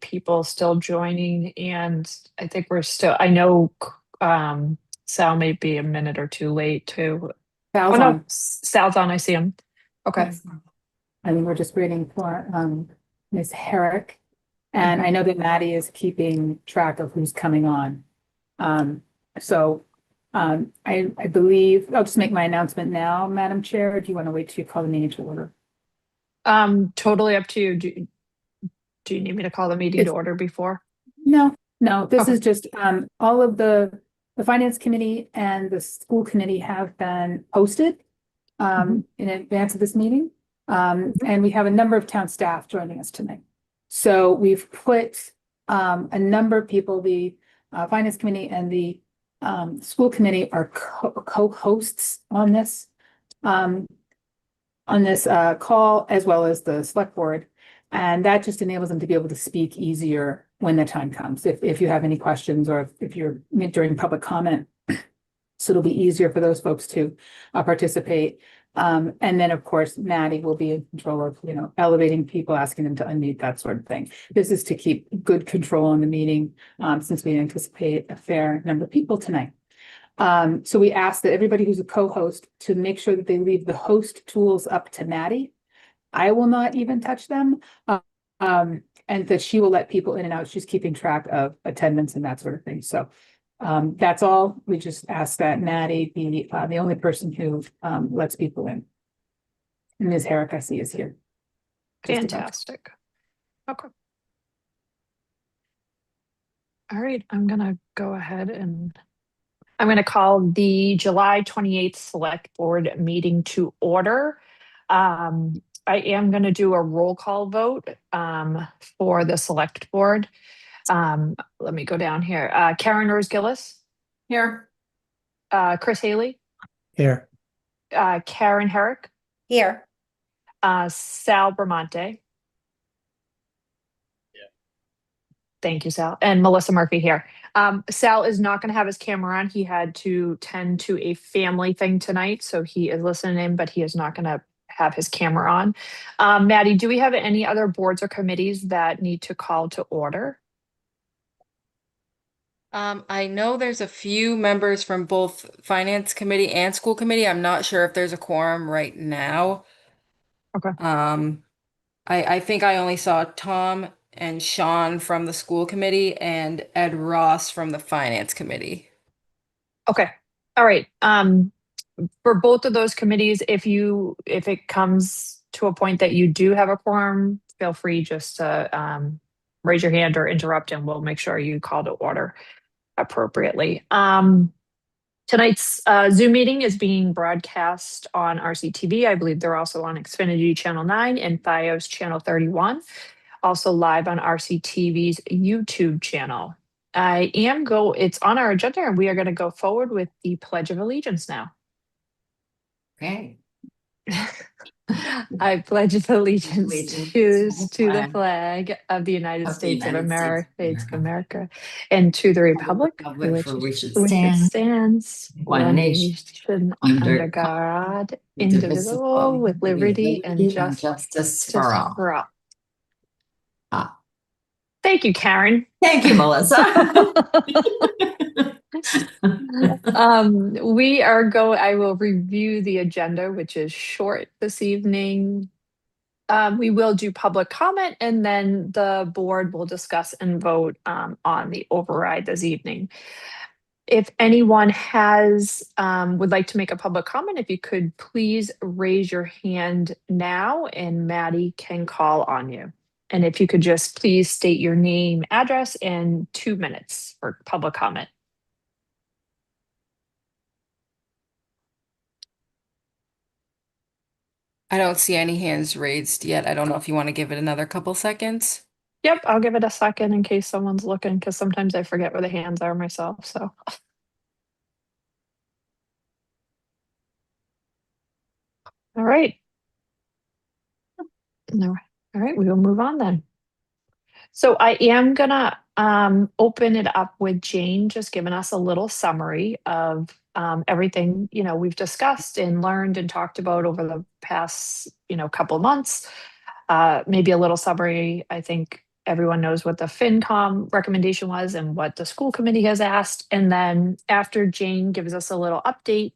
people still joining, and I think I know Sal may be a minute or two late too. Oh Sal's no, on. Sal's on, I see him. Okay. Yes. I think we're just waiting for Ms. Herrick. And Mhm. I know that Maddie is keeping track of who's coming on. Um, so I believe I'll just make my announcement now, Madam Chair. Or do you want to wait till you call the meeting to order? Totally up to you. Do you need me to call the meeting to It's order before? no, this Okay. is just all of the finance committee and the school committee have been posted Mhm. in advance of this meeting. Mhm. And we have a number of town staff joining us tonight. So we've put a number of people, the finance committee and the school committee are co-hosts um, on this call, as well as the select board. And that just enables them to be able to speak easier when the time comes. If you have any questions or if you're during public comment, so it'll be easier for those folks to participate. And then, of course, Maddie will be in control of, elevating people, asking them to unmute, that sort of thing. This is to keep good control on the meeting, since we anticipate a fair number of people tonight. So we ask that everybody who's a co-host to make sure that they leave the host tools up to Maddie. I will not even touch them. And that she will let people in and out. She's keeping track of attendance and that sort of thing. So that's all. We just ask that Maddie be the only person who lets people in. And Ms. Herrick, I see, is here. Just about. Fantastic. Okay. All right. I'm gonna go ahead and I'm gonna call the July 28th Select Board meeting to order. I am gonna do a roll call vote for the Select Board. Let me go down here. Karen Rose Gillis, Here. Chris Haley, Here. Karen Herrick, Here. Sal Bramante. Thank you, Sal. And Melissa Murphy here. Sal is not going to have his camera on. He had to tend to a family thing tonight, so he is listening in, but he is not going to have his camera on. Maddie, do we have any other boards or committees that need to call to order? I know there's a few members from both finance committee and school committee. I'm not sure if there's a quorum right now. Okay. I think I only saw Tom and Sean from the school committee and Ed Ross from the finance committee. Okay. All right. For both of those committees, if it comes to a point that you do have a quorum, feel free just to raise your hand or interrupt, and we'll make sure you call to order appropriately. Tonight's Zoom meeting is being broadcast on RCTV. I believe they're also on Xfinity Channel 9 and FiOS Channel 31. Also live on RCTV's YouTube channel. It's on our agenda, and we are going to go forward with the Pledge of Allegiance now. Okay. I pledge allegiance to the Flag flag of the United of the States of United States America, and to the republic for which it which it stands, stands, one nation, under under God, indivisible, indivisible, with with liberty and liberty and justice for all. Ah, Thank you, Karen. thank you, Melissa. I will review the agenda, which is short this evening. We will do public comment, and then the board will discuss and vote on the override this evening. If anyone would like to make a public comment, if you could please raise your hand now, and Maddie can call on you. And if you could just please state your name, address, and 2 minutes for public comment. I don't see any hands raised yet. I don't know if you want to give it another couple seconds. Yep, I'll give it a second in case someone's looking, because sometimes I forget where the hands are myself. So, all right. All right, we will move on then. So I am gonna open it up with Jane, just giving us a little summary of everything we've discussed and learned and talked about over the past couple months. Maybe a little summary. I think everyone knows what the FinCom recommendation was and what the school committee has asked. And then after Jane gives us a little update,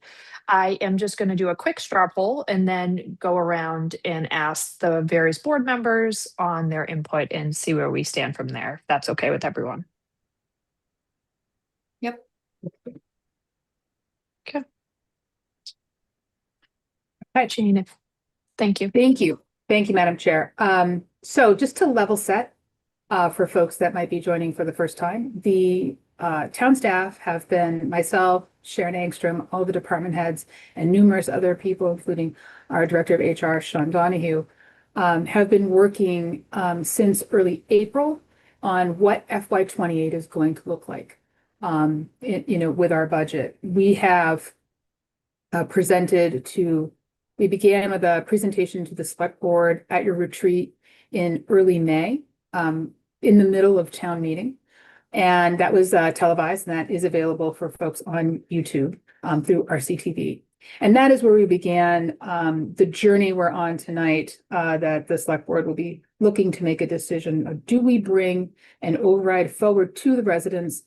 I am just going to do a quick straw poll and then go around and ask the various board members on their input and see where we stand from there. If that's okay with everyone. Yep. Okay. All right, Jane. Thank you. Thank you. Thank you, Madam Chair. So just to level set for folks that might be joining for the first time, the town staff have been myself, Sharon Angstrom, all the department heads, and numerous other people, including our Director of HR, Sean Donahue, have been working since early April on what FY28 is going to look like. With our budget. We have we began with a presentation to the select board at your retreat in early May, in the middle of town meeting. And that was televised, and that is available for folks on YouTube through RCTV. And that is where we began the journey we're on tonight, that the select board will be looking to make a decision of, do we bring an override forward to the residents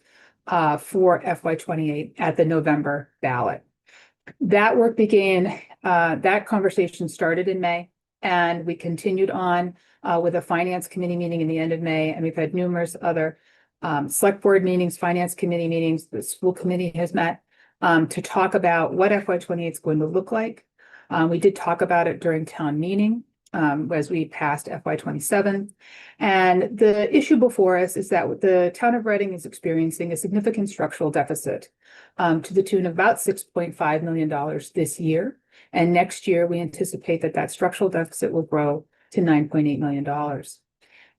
for FY28 at the November ballot. That work began, that conversation started in May, and we continued on with a finance committee meeting in the end of May, and we've had numerous other select board meetings, finance committee meetings. The school committee has met to talk about what FY28 is going to look like. We did talk about it during town meeting as we passed FY27. And the issue before us is that the town of Reading is experiencing a significant structural deficit to the tune of about $6.5 million this year. And next year, we anticipate that that structural deficit will grow to $9.8 million.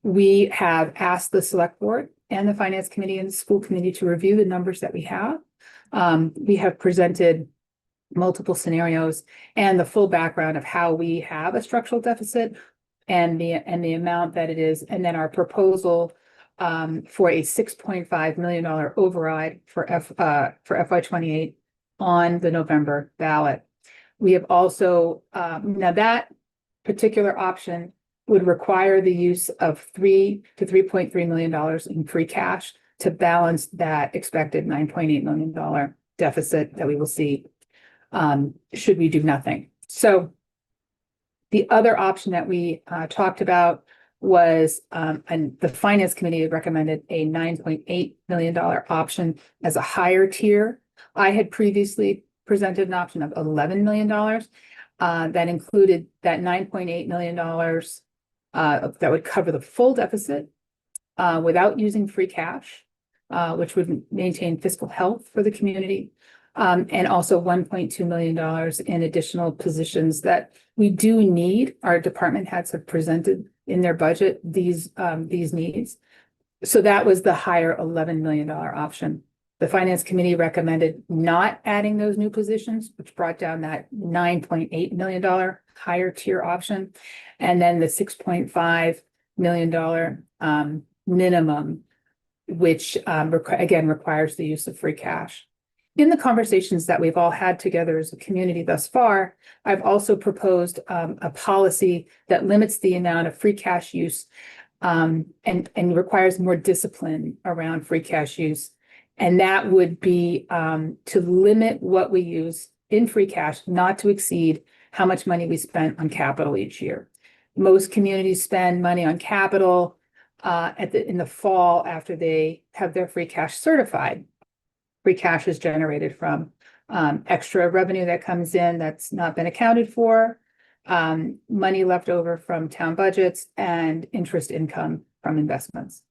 We have asked the select board and the finance committee and the school committee to review the numbers that we have. We have presented multiple scenarios and the full background of how we have a structural deficit and the amount that it is, and then our proposal for a $6.5 million override for FY28 on the November ballot. We have also now that particular option would require the use of $3 to $3.3 million in free cash to balance that expected $9.8 million deficit that we will see should we do nothing. So the other option that we talked about was, and the finance committee had recommended a $9.8 million option as a higher tier. I had previously presented an option of $11 million that included that $9.8 million that would cover the full deficit without using free cash, which would maintain fiscal health for the community. And also $1.2 million in additional positions that we do need. Our department heads have presented in their budget these needs. So that was the higher $11 million option. The finance committee recommended not adding those new positions, which brought down that $9.8 million higher tier option. And then the $6.5 million minimum, which again requires the use of free cash. In the conversations that we've all had together as a community thus far, I've also proposed a policy that limits the amount of free cash use and requires more discipline around free cash use. And that would be to limit what we use in free cash, not to exceed how much money we spent on capital each year. Most communities spend money on capital in the fall after they have their free cash certified. Free cash is generated from extra revenue that comes in that's not been accounted for, money left over from town budgets, and interest income from investments.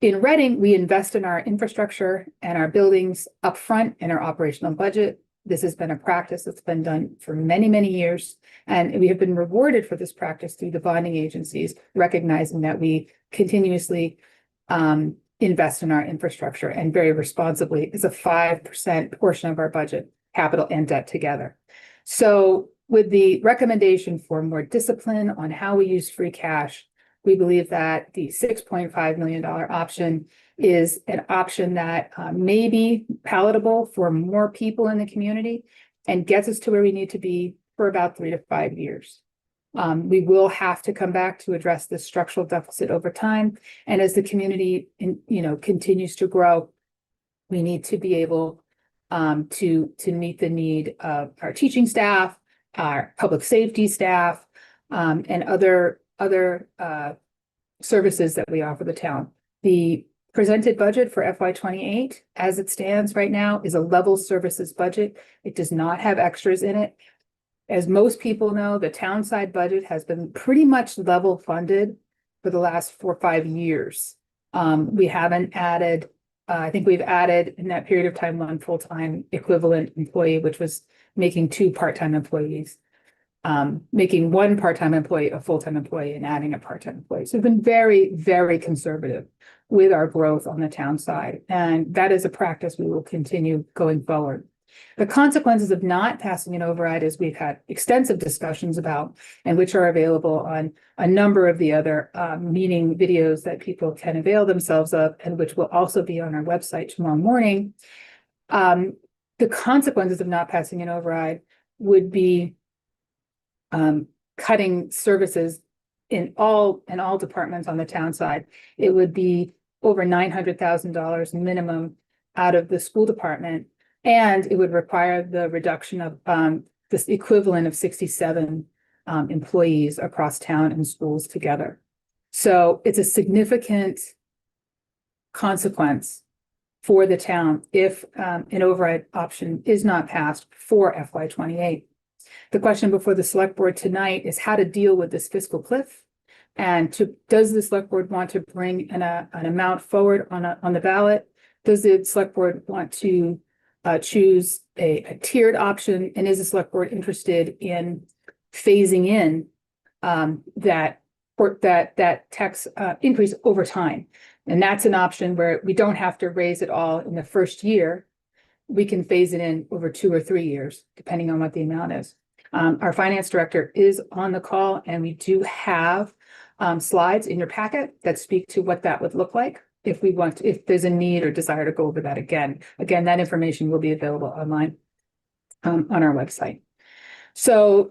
In Reading, we invest in our infrastructure and our buildings upfront in our operational budget. This has been a practice that's been done for many, many years, and we have been rewarded for this practice through the bonding agencies, recognizing that we continuously invest in our infrastructure, and very responsibly is a 5% portion of our budget, capital and debt together. So with the recommendation for more discipline on how we use free cash, we believe that the $6.5 million option is an option that may be palatable for more people in the community and gets us to where we need to be for about 3 to 5 years. We will have to come back to address this structural deficit over time. And as the community, continues to grow, we need to be able to meet the need of our teaching staff, our public safety staff, and other services that we offer the town. The presented budget for FY 28, as it stands right now, is a level services budget. It does not have extras in it. As most people know, the town side budget has been pretty much level funded for the last 4 or 5 years. We haven't added, I think we've added in that period of time 1 full-time equivalent employee, which was making 2 part-time employees, making 1 part-time employee a full-time employee and adding a part-time employee. So we've been very, very conservative with our growth on the town side. And that is a practice we will continue going forward. The consequences of not passing an override, as we've had extensive discussions about, and which are available on a number of the other meeting videos that people can avail themselves of, and which will also be on our website tomorrow morning. The consequences of not passing an override would be cutting services in all departments on the town side. It would be over $900,000 minimum out of the school department. And it would require the reduction of this equivalent of 67 employees across town and schools together. So it's a significant consequence for the town if an override option is not passed for FY 28. The question before the select board tonight is how to deal with this fiscal cliff, and does the select board want to bring an amount forward on the ballot? Does the select board want to choose a tiered option, and is the select board interested in phasing in that tax increase over time? And that's an option where we don't have to raise it all in the first year. We can phase it in over 2 or 3 years, depending on what the amount is. Our finance director is on the call, and we do have slides in your packet that speak to what that would look like if there's a need or desire to go over that again. Again, that information will be available online on our website. So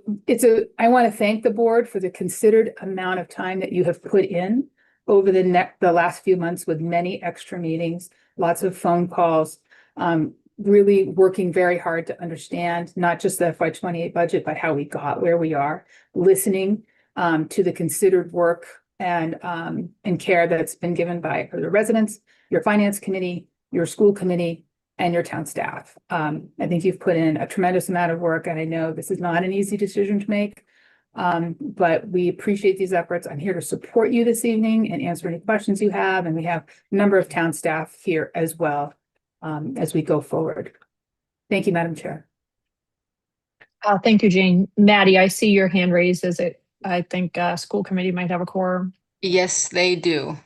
I want to thank the board for the considered amount of time that you have put in over the last few months, with many extra meetings, lots of phone calls, really working very hard to understand not just the FY 28 budget, but how we got where we are, listening to the considered work and care that's been given by the residents, your finance committee, your school committee, and your town staff. I think you've put in a tremendous amount of work, and I know this is not an easy decision to make, but we appreciate these efforts. I'm here to support you this evening and answer any questions you have, and we have a number of town staff here as well as we go forward. Thank you, Madam Chair. Thank you, Jane. Maddie, I see your hand raised. I think school committee might have a quorum. Yes, they do.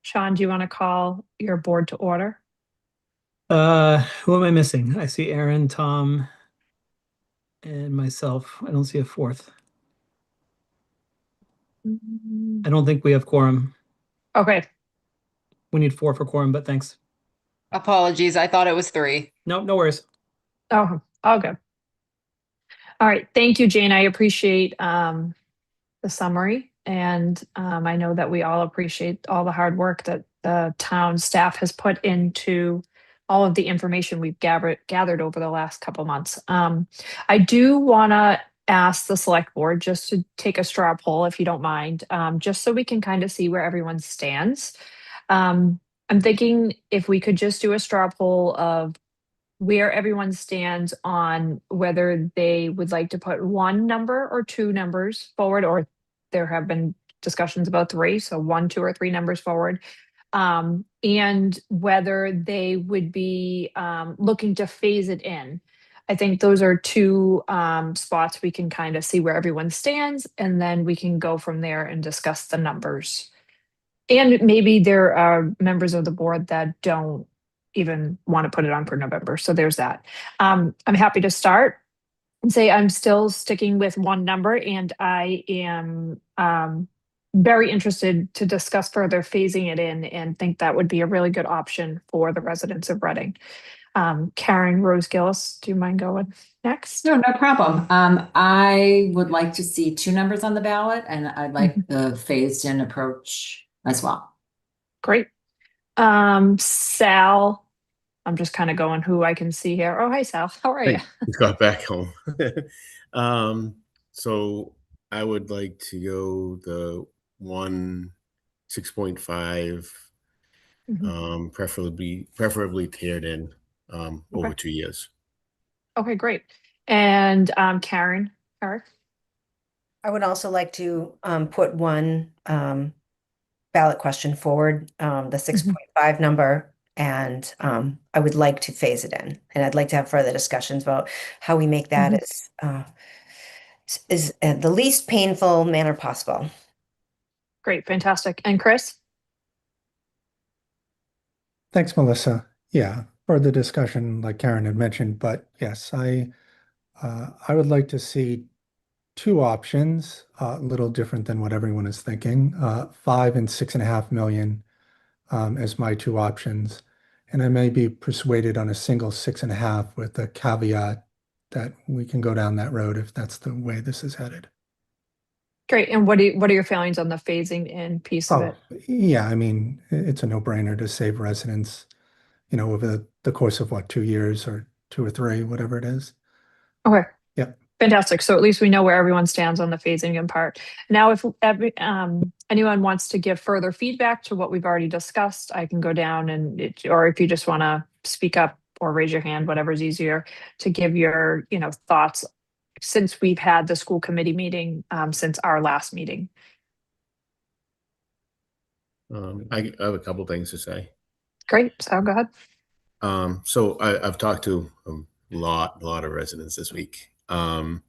Sean, do you want to call your board to order? Who am I missing? I see Aaron, Tom, and myself. I don't see a fourth. I don't think we have quorum. Okay. We need 4 for quorum, but thanks. Apologies, I thought it was 3. No, no worries. Oh, okay. All right. Thank you, Jane. I appreciate the summary. And I know that we all appreciate all the hard work that the town staff has put into all of the information we've gathered over the last couple months. I do want to ask the select board just to take a straw poll, if you don't mind, just so we can kind of see where everyone stands. I'm thinking if we could just do a straw poll of where everyone stands on whether they would like to put 1 number or 2 numbers forward, or there have been discussions about 3, so 1, 2, or 3 numbers forward, and whether they would be looking to phase it in. I think those are 2 spots we can kind of see where everyone stands, and then we can go from there and discuss the numbers. And maybe there are members of the board that don't even want to put it on for November. So there's that. I'm happy to start and say I'm still sticking with 1 number, and I am very interested to discuss further phasing it in, and think that would be a really good option for the residents of Reading. Karen Rose Gillis, do you mind going next? No, no problem. I would like to see two numbers on the ballot, and I'd like the phased-in approach as well. Great. Sal, I'm just kind of going who I can see here. Oh, hi, Sal. How are you? Hey, got back home. So I would like to go the 6.5, preferably tiered in over 2 years. Okay, great. And Karen, Karen? I would also like to put one ballot question forward, the 6.5 number, and I would like to phase it in. And I'd like to have further discussions about how we make that is the least painful manner possible. Great, fantastic. And Chris? Thanks, Melissa. Yeah, for the discussion, like Karen had mentioned, but yes, I would like to see two options, a little different than what everyone is thinking. 5 and 6.5 million as my two options, and I may be persuaded on a single 6.5 with the caveat that we can go down that road if that's the way this is headed. Great. And what are your feelings on the phasing in piece of it? Yeah, I mean, it's a no-brainer to save residents, over the course of what, 2 years or 2 or 3, whatever it is. Okay. Yep. Fantastic. So at least we know where everyone stands on the phasing in part. Now, if anyone wants to give further feedback to what we've already discussed, I can go down or if you just want to speak up or raise your hand, whatever's easier to give your, thoughts since we've had the school committee meeting since our last meeting. I have a couple things to say. Great. So go ahead. So I've talked to a lot of residents this week. I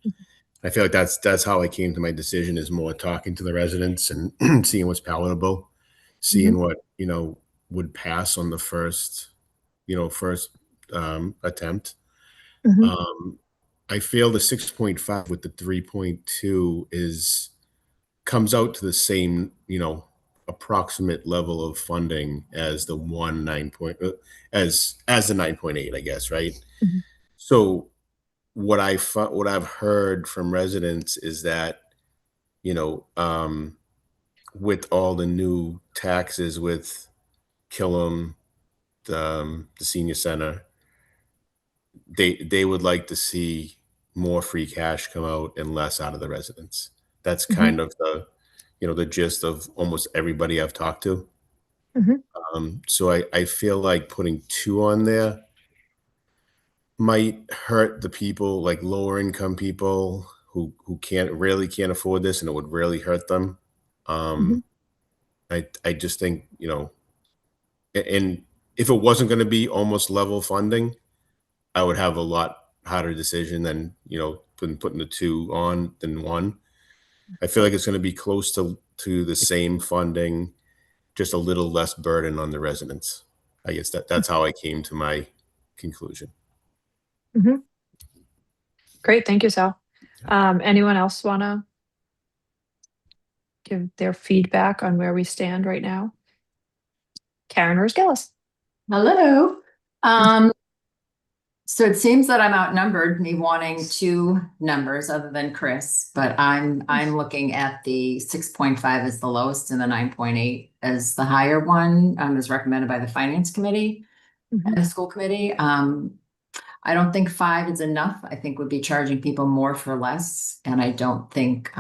feel like that's how I came to my decision, is more talking to the residents and seeing what's palatable, seeing what would pass on the first attempt. I feel the 6.5 with the 3.2 comes out to the same approximate level of funding as the as the 9.8, I guess, right? So what I've heard from residents is that with all the new taxes with Killam, the senior center, they would like to see more free cash come out and less out of the residents. That's kind of the gist of almost everybody I've talked to. So I feel like putting 2 on there might hurt the people, like lower income people who can't afford this, and it would really hurt them. I just think, and if it wasn't going to be almost level funding, I would have a lot harder decision than, putting the 2 on than 1. I feel like it's going to be close to the same funding, just a little less burden on the residents. I guess that's how I came to my conclusion. Great. Thank you, Sal. Anyone else want to give their feedback on where we stand right now? Karen Rose-Gillis. Hello. So it seems that I'm outnumbered, me wanting 2 numbers other than Chris, but I'm looking at the 6.5 as the lowest and the 9.8 as the higher one, as recommended by the finance committee and the school committee. I don't think 5 is enough. I think we'd be charging people more for less, and I don't think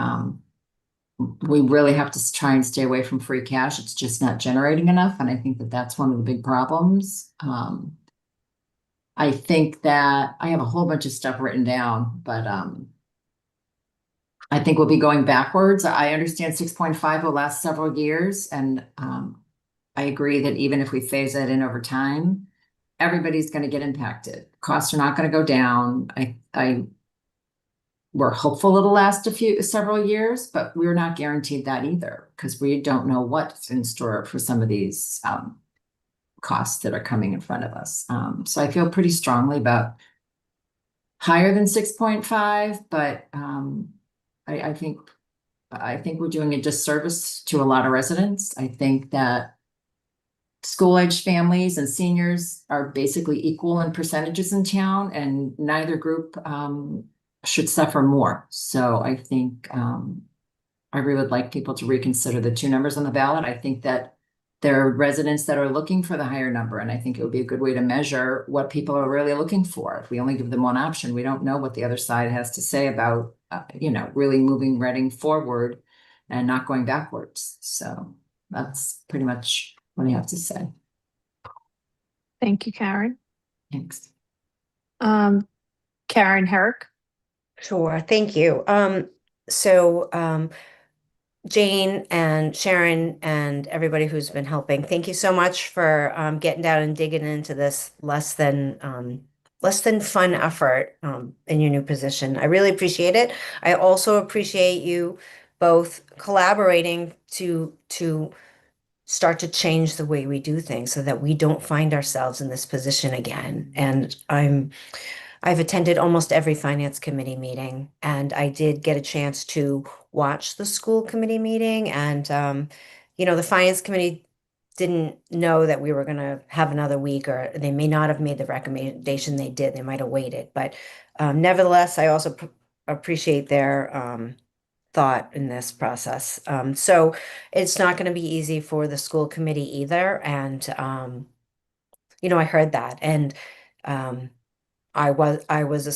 we really have to try and stay away from free cash. It's just not generating enough, and I think that that's one of the big problems. I think that I have a whole bunch of stuff written down, but I think we'll be going backwards. I understand 6.5 will last several years, and I agree that even if we phase it in over time, everybody's going to get impacted. Costs are not going to go down. We're hopeful it'll last several years, but we're not guaranteed that either, because we don't know what's in store for some of these costs that are coming in front of us. So I feel pretty strongly about higher than 6.5, but I think we're doing a disservice to a lot of residents. I think that school-age families and seniors are basically equal in percentages in town, and neither group should suffer more. So I think I really would like people to reconsider the two numbers on the ballot. I think that there are residents that are looking for the higher number, and I think it would be a good way to measure what people are really looking for. If we only give them one option, we don't know what the other side has to say about, really moving Reading forward and not going backwards. So that's pretty much what I have to say. Thank you, Karen. Thanks. Karen Herrick. Sure, thank you. So Jane and Sharon and everybody who's been helping, thank you so much for getting down and digging into this less than fun effort in your new position. I really appreciate it. I also appreciate you both collaborating to start to change the way we do things so that we don't find ourselves in this position again. And I've attended almost every finance committee meeting, and I did get a chance to watch the school committee meeting. And, the finance committee didn't know that we were going to have another week, or they may not have made the recommendation they did. They might have waited. But nevertheless, I also appreciate their thought in this process. So it's not going to be easy for the school committee either. And, I heard that. And, I was a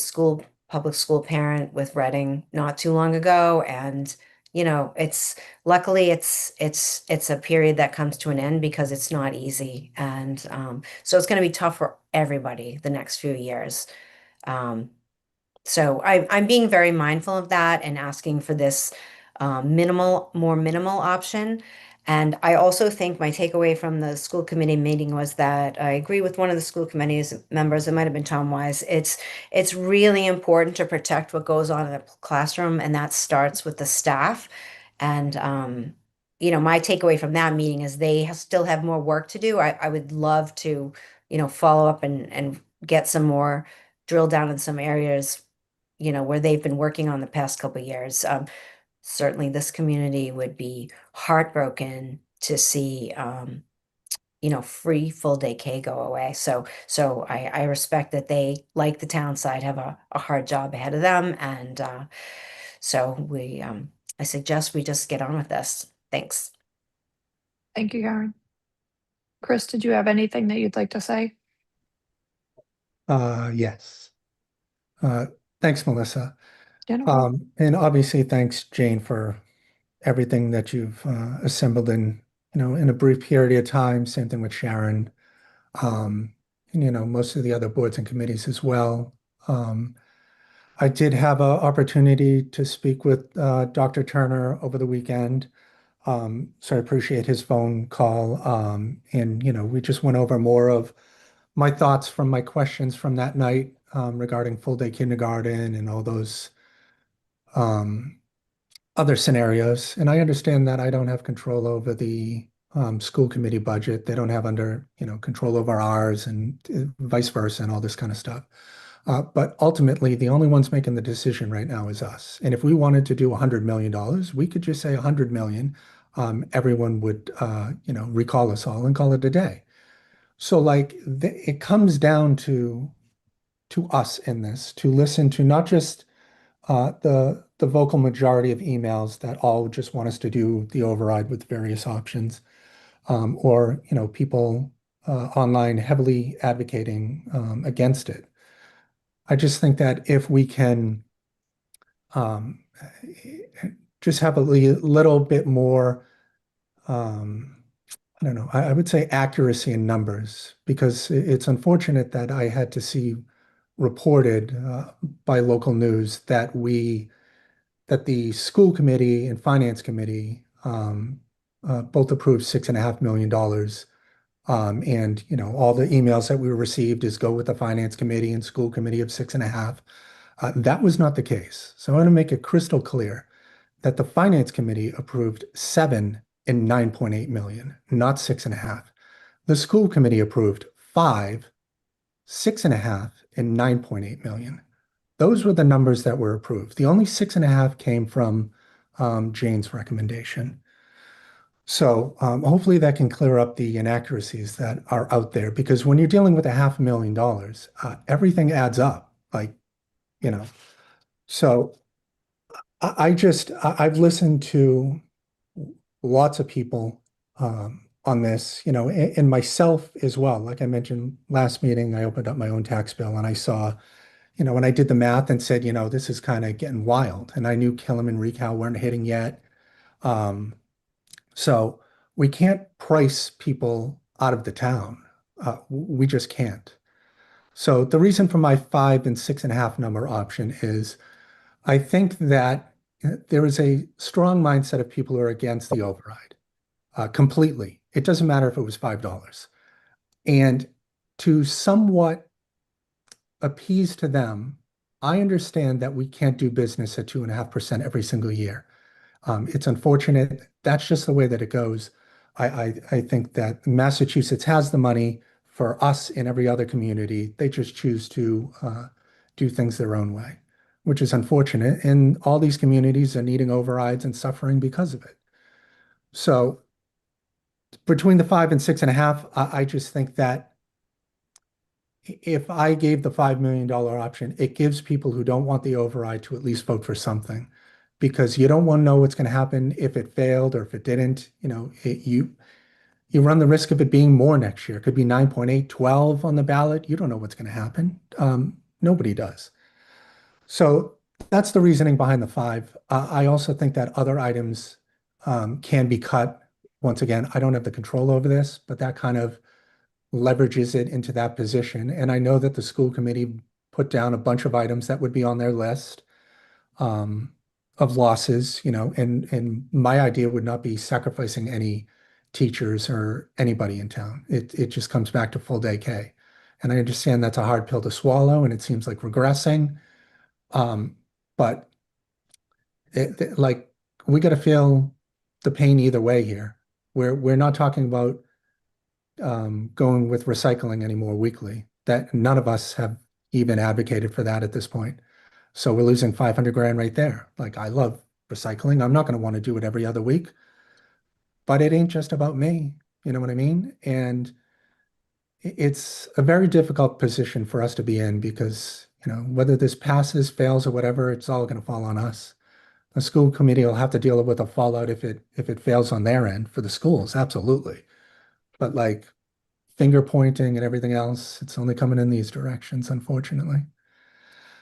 public school parent with Reading not too long ago, and it's luckily it's a period that comes to an end because it's not easy, and so it's going to be tough for everybody the next few years. So I'm being very mindful of that and asking for this more minimal option. And I also think my takeaway from the school committee meeting was that I agree with one of the school committee's members, it might have been Tom Wise. It's really important to protect what goes on in the classroom, and that starts with the staff. And my takeaway from that meeting is they still have more work to do. I would love to, follow up and get some more drill down in some areas, where they've been working on the past couple of years. Certainly this community would be heartbroken to see, free full day K go away. So I respect that they, like the town side, have a hard job ahead of them. And so I suggest we just get on with this. Thanks. Thank you, Karen. Chris, did you have anything that you'd like to say? Yes. Thanks, Melissa. Yeah, no problem. And obviously, thanks, Jane, for everything that you've assembled in a brief period of time. Same thing with Sharon. And, most of the other boards and committees as well. I did have an opportunity to speak with Dr. Turner over the weekend. So I appreciate his phone call. And, we just went over more of my thoughts from my questions from that night regarding full day kindergarten and all those other scenarios. And I understand that I don't have control over the school committee budget. They don't have control over ours, and vice versa, and all this kind of stuff. But ultimately, the only ones making the decision right now is us. And if we wanted to do $100 million, we could just say 100 million. Everyone would, recall us all and call it a day. So it comes down to us in this, to listen to not just the vocal majority of emails that all just want us to do the override with various options, or people online heavily advocating against it. I just think that if we can just have a little bit more, I don't know, I would say accuracy in numbers, because it's unfortunate that I had to see reported by local news that the school committee and finance committee both approved $6.5 million. And all the emails that we received is go with the finance committee and school committee of 6.5. That was not the case. So I want to make it crystal clear that the finance committee approved 7 and 9.8 million, not 6.5. The school committee approved 5, 6.5, and 9.8 million. Those were the numbers that were approved. The only 6.5 came from Jane's recommendation. So hopefully that can clear up the inaccuracies that are out there, because when you're dealing with $500,000, everything adds up. Like, you know, so I've listened to lots of people on this, and myself as well. Like I mentioned last meeting, I opened up my own tax bill and I saw, when I did the math and said, this is kind of getting wild. And I knew Killam and Recal weren't hitting yet. So we can't price people out of the town. We just can't. So the reason for my 5 and 6.5 number option is I think that there is a strong mindset of people who are against the override completely. It doesn't matter if it was $5. And to somewhat appease to them, I understand that we can't do business at 2.5% every single year. It's unfortunate. That's just the way that it goes. I think that Massachusetts has the money for us in every other community. They just choose to do things their own way, which is unfortunate. And all these communities are needing overrides and suffering because of it. So between the 5 and 6.5, I just think that if I gave the $5 million option, it gives people who don't want the override to at least vote for something, because you don't want to know what's going to happen if it failed or if it didn't. You run the risk of it being more next year. It could be 9.8, 12 on the ballot. You don't know what's going to happen. Nobody does. So that's the reasoning behind the 5. I also think that other items can be cut. Once again, I don't have the control over this, but that kind of leverages it into that position. And I know that the school committee put down a bunch of items that would be on their list of losses, and my idea would not be sacrificing any teachers or anybody in town. It just comes back to full day K. And I understand that's a hard pill to swallow and it seems like regressing. But like we got to feel the pain either way here. We're not talking about going with recycling anymore weekly. That none of us have even advocated for that at this point. So we're losing 500 grand right there. Like I love recycling. I'm not going to want to do it every other week, but it ain't just about me. You know what I mean? And it's a very difficult position for us to be in because, whether this passes, fails, or whatever, it's all going to fall on us. The school committee will have to deal with the fallout if it fails on their end for the schools, absolutely. But like finger pointing and everything else, it's only coming in these directions, unfortunately.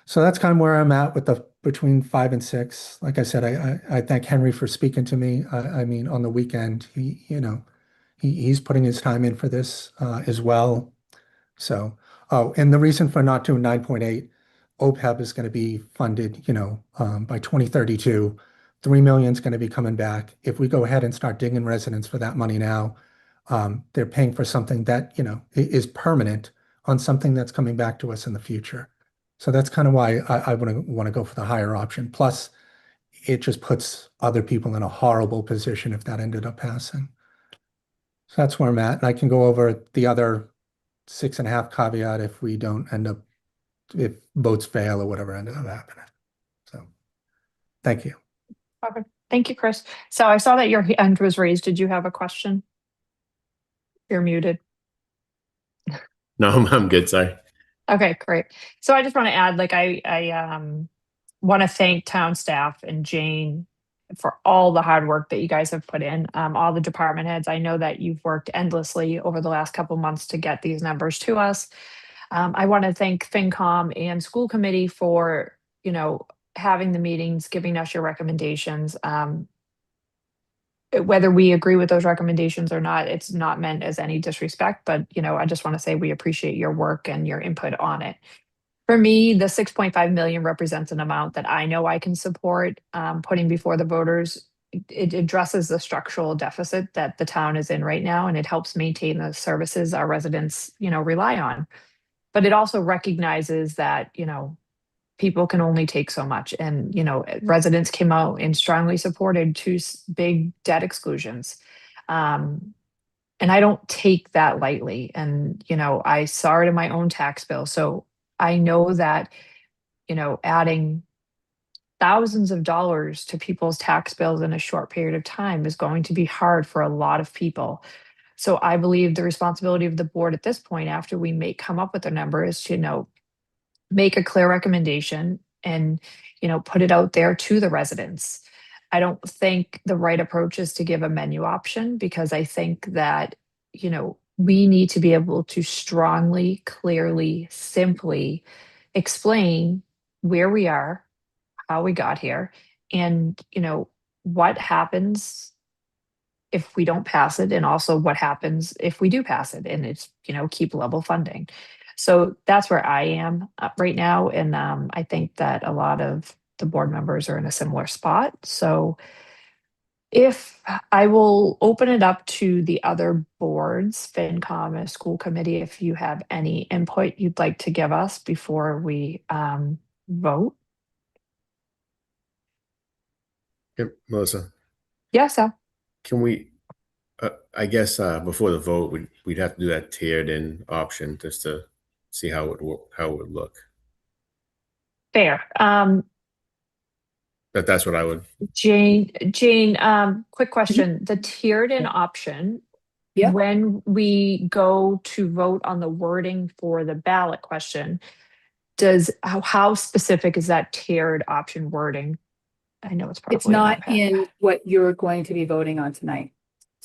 So that's kind of where I'm at with the between 5 and 6. Like I said, I thank Henry for speaking to me. I mean, on the weekend, he's putting his time in for this as well. So, and the reason for not doing 9.8, OPEB is going to be funded, by 2032. 3 million is going to be coming back. If we go ahead and start digging residents for that money now, they're paying for something that, is permanent on something that's coming back to us in the future. So that's kind of why I want to go for the higher option. Plus, it just puts other people in a horrible position if that ended up passing. So that's where I'm at. And I can go over the other 6.5 caveat if we don't end up, if votes fail or whatever ended up happening. So thank you. Okay. Thank you, Chris. So I saw that your hand was raised. Did you have a question? You're muted. No, I'm good. Sorry. Okay, great. So I just want to add, like, I want to thank town staff and Jane for all the hard work that you guys have put in, all the department heads. I know that you've worked endlessly over the last couple months to get these numbers to us. I want to thank FinCom and school committee for, having the meetings, giving us your recommendations. Whether we agree with those recommendations or not, it's not meant as any disrespect, but I just want to say we appreciate your work and your input on it. For me, the 6.5 million represents an amount that I know I can support putting before the voters. It addresses the structural deficit that the town is in right now, and it helps maintain the services our residents, rely on. But it also recognizes that, people can only take so much. And, residents came out and strongly supported 2 big debt exclusions. And I don't take that lightly. And, I saw it in my own tax bill. So I know that, adding thousands of dollars to people's tax bills in a short period of time is going to be hard for a lot of people. So I believe the responsibility of the board at this point, after we may come up with a number, is to, make a clear recommendation and, put it out there to the residents. I don't think the right approach is to give a menu option, because I think that, we need to be able to strongly, clearly, simply explain where we are, how we got here, and, what happens if we don't pass it, and also what happens if we do pass it, and it's, keep level funding. So that's where I am right now. And I think that a lot of the board members are in a similar spot. So if I will open it up to the other boards, FinCom and school committee, if you have any input you'd like to give us before we vote. Yep, Melissa, Yes, Al. can we, I guess, before the vote, we'd have to do that tiered in option just to see how it would look. Fair. That's what I would. Jane, quick question. The tiered in option, Yeah. when we go to vote on the wording for the ballot question, how specific is that tiered option wording? I know it's probably It's not not in what you're going to be voting on tonight.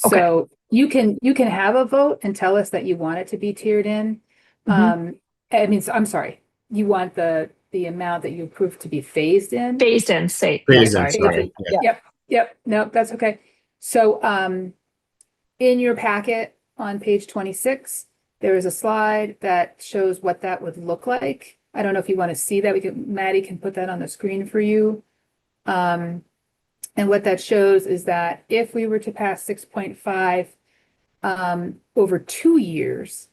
Okay. So you can have a vote and tell us that you want it to be tiered in. Mhm. I'm sorry, you want the amount that you approve to be phased in? Phased in, say. Phased in, Sorry. sorry. Yeah. Yep, no, that's okay. So in your packet on page 26, there is a slide that shows what that would look like. I don't know if you want to see that. Maddie can put that on the screen for you. And what that shows is that if we were to pass 6.5 over 2 years,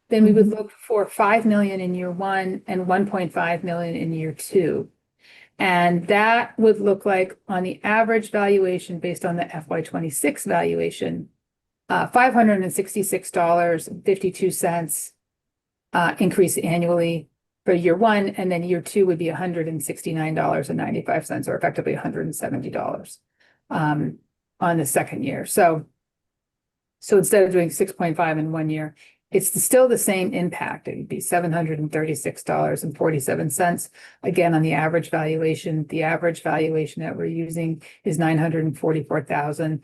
then we would look for 5 million in year one and 1.5 million in year two. And that would look like, on the average valuation based on the FY26 valuation, $566.52 increase annually for year one, and then year two would be $169.95, or effectively $170 on the second year. So instead of doing 6.5 in 1 year, it's still the same impact. It would be $736.47. Again, on the average valuation, that we're using is $944,000.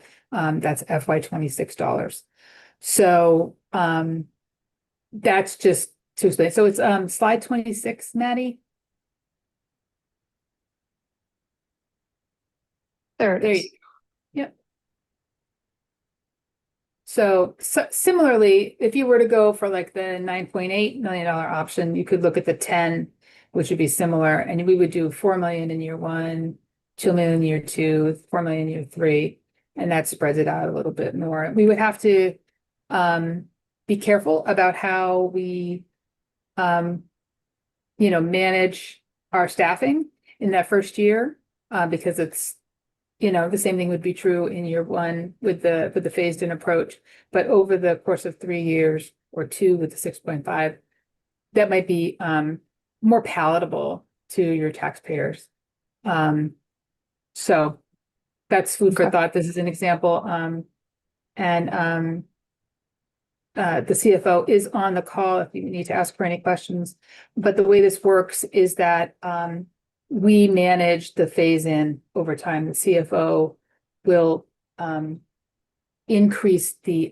That's FY26 dollars. So that's just to explain. So it's slide 26, Maddie. There it There is. you go. Yep. So similarly, if you were to go for like the $9.8 million option, you could look at the 10, which would be similar, and we would do 4 million in year one, 2 million in year two, 4 million in year three, and that spreads it out a little bit more. We would have to be careful about how we manage our staffing in that first year, because it's, the same thing would be true in year one with the phased in approach. But over the course of 3 years, or two with the 6.5, that might be more palatable to your taxpayers. So that's food for Okay. thought. This is an example. And the CFO is on the call if you need to ask for any questions. But the way this works is that we manage the phase in over time. The CFO will increase the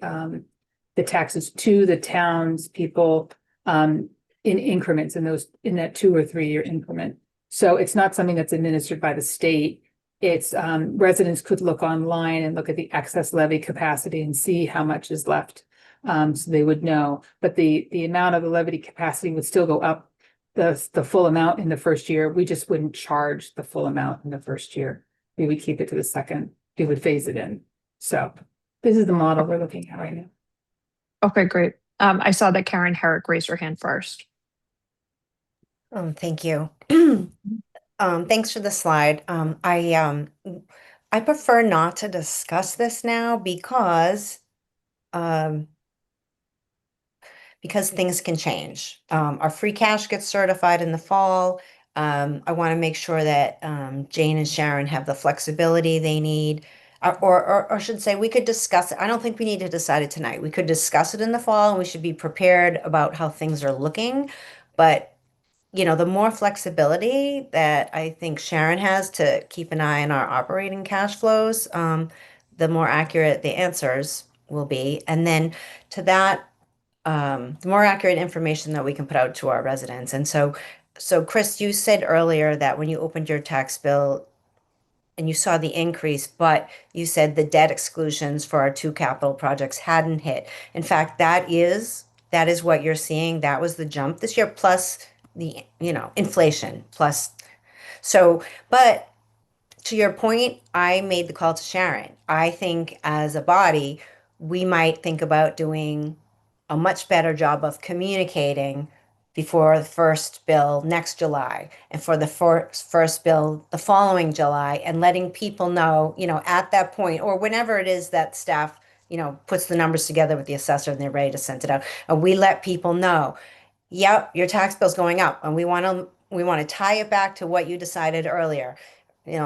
taxes to the townspeople in increments in that 2 or 3 year increment. So it's not something that's administered by the state. It's residents could look online and look at the excess levy capacity and see how much is left. So they would know, but the amount of the levy capacity would still go up the full amount in the first year. We just wouldn't charge the full amount in the first year. We would keep it to the second. We would phase it in. So this is the model we're looking at right now. Okay, great. I saw that Karen Herrick raised her hand first. Thank you. Thanks for the slide. I prefer not to discuss this now because things can change. Our free cash gets certified in the fall. I want to make sure that Jane and Sharon have the flexibility they need. Or should say we could discuss it. I don't think we need to decide it tonight. We could discuss it in the fall and we should be prepared about how things are looking. But the more flexibility that I think Sharon has to keep an eye on our operating cash flows, the more accurate the answers will be. And then to that, the more accurate information that we can put out to our residents. And so Chris, you said earlier that when you opened your tax bill and you saw the increase, but you said the debt exclusions for our two capital projects hadn't hit. In fact, that is what you're seeing. That was the jump this year, plus the, inflation, plus. So, but to your point, I made the call to Sharon. I think as a body, we might think about doing a much better job of communicating before the first bill next July and for the first bill the following July, and letting people know, at that point or whenever it is that staff, puts the numbers together with the assessor and they're ready to send it out. And we let people know, yep, your tax bill's going up, and we want to tie it back to what you decided earlier.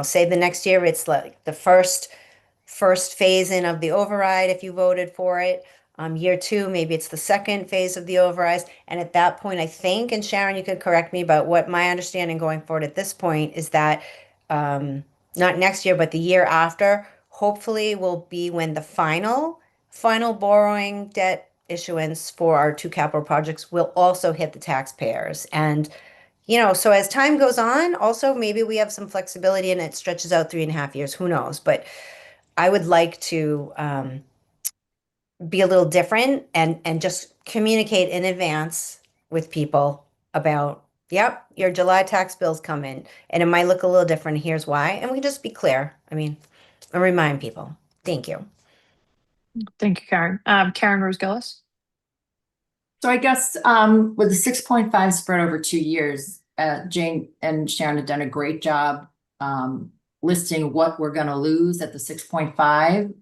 Say the next year it's like the first phase in of the override if you voted for it. Year two, maybe it's the second phase of the override. And at that point, I think, and Sharon, you could correct me, but what my understanding going forward at this point is that not next year, but the year after, hopefully will be when the final borrowing debt issuance for our two capital projects will also hit the taxpayers. And so as time goes on, also maybe we have some flexibility and it stretches out 3.5 years, who knows? But I would like to be a little different and just communicate in advance with people about, yep, your July tax bills come in and it might look a little different. Here's why. And we can just be clear. I mean, and remind people. Thank you. Thank you, Karen. Karen Rose Gillis. So I guess with the 6.5 spread over 2 years, Jane and Sharon have done a great job listing what we're going to lose at the 6.5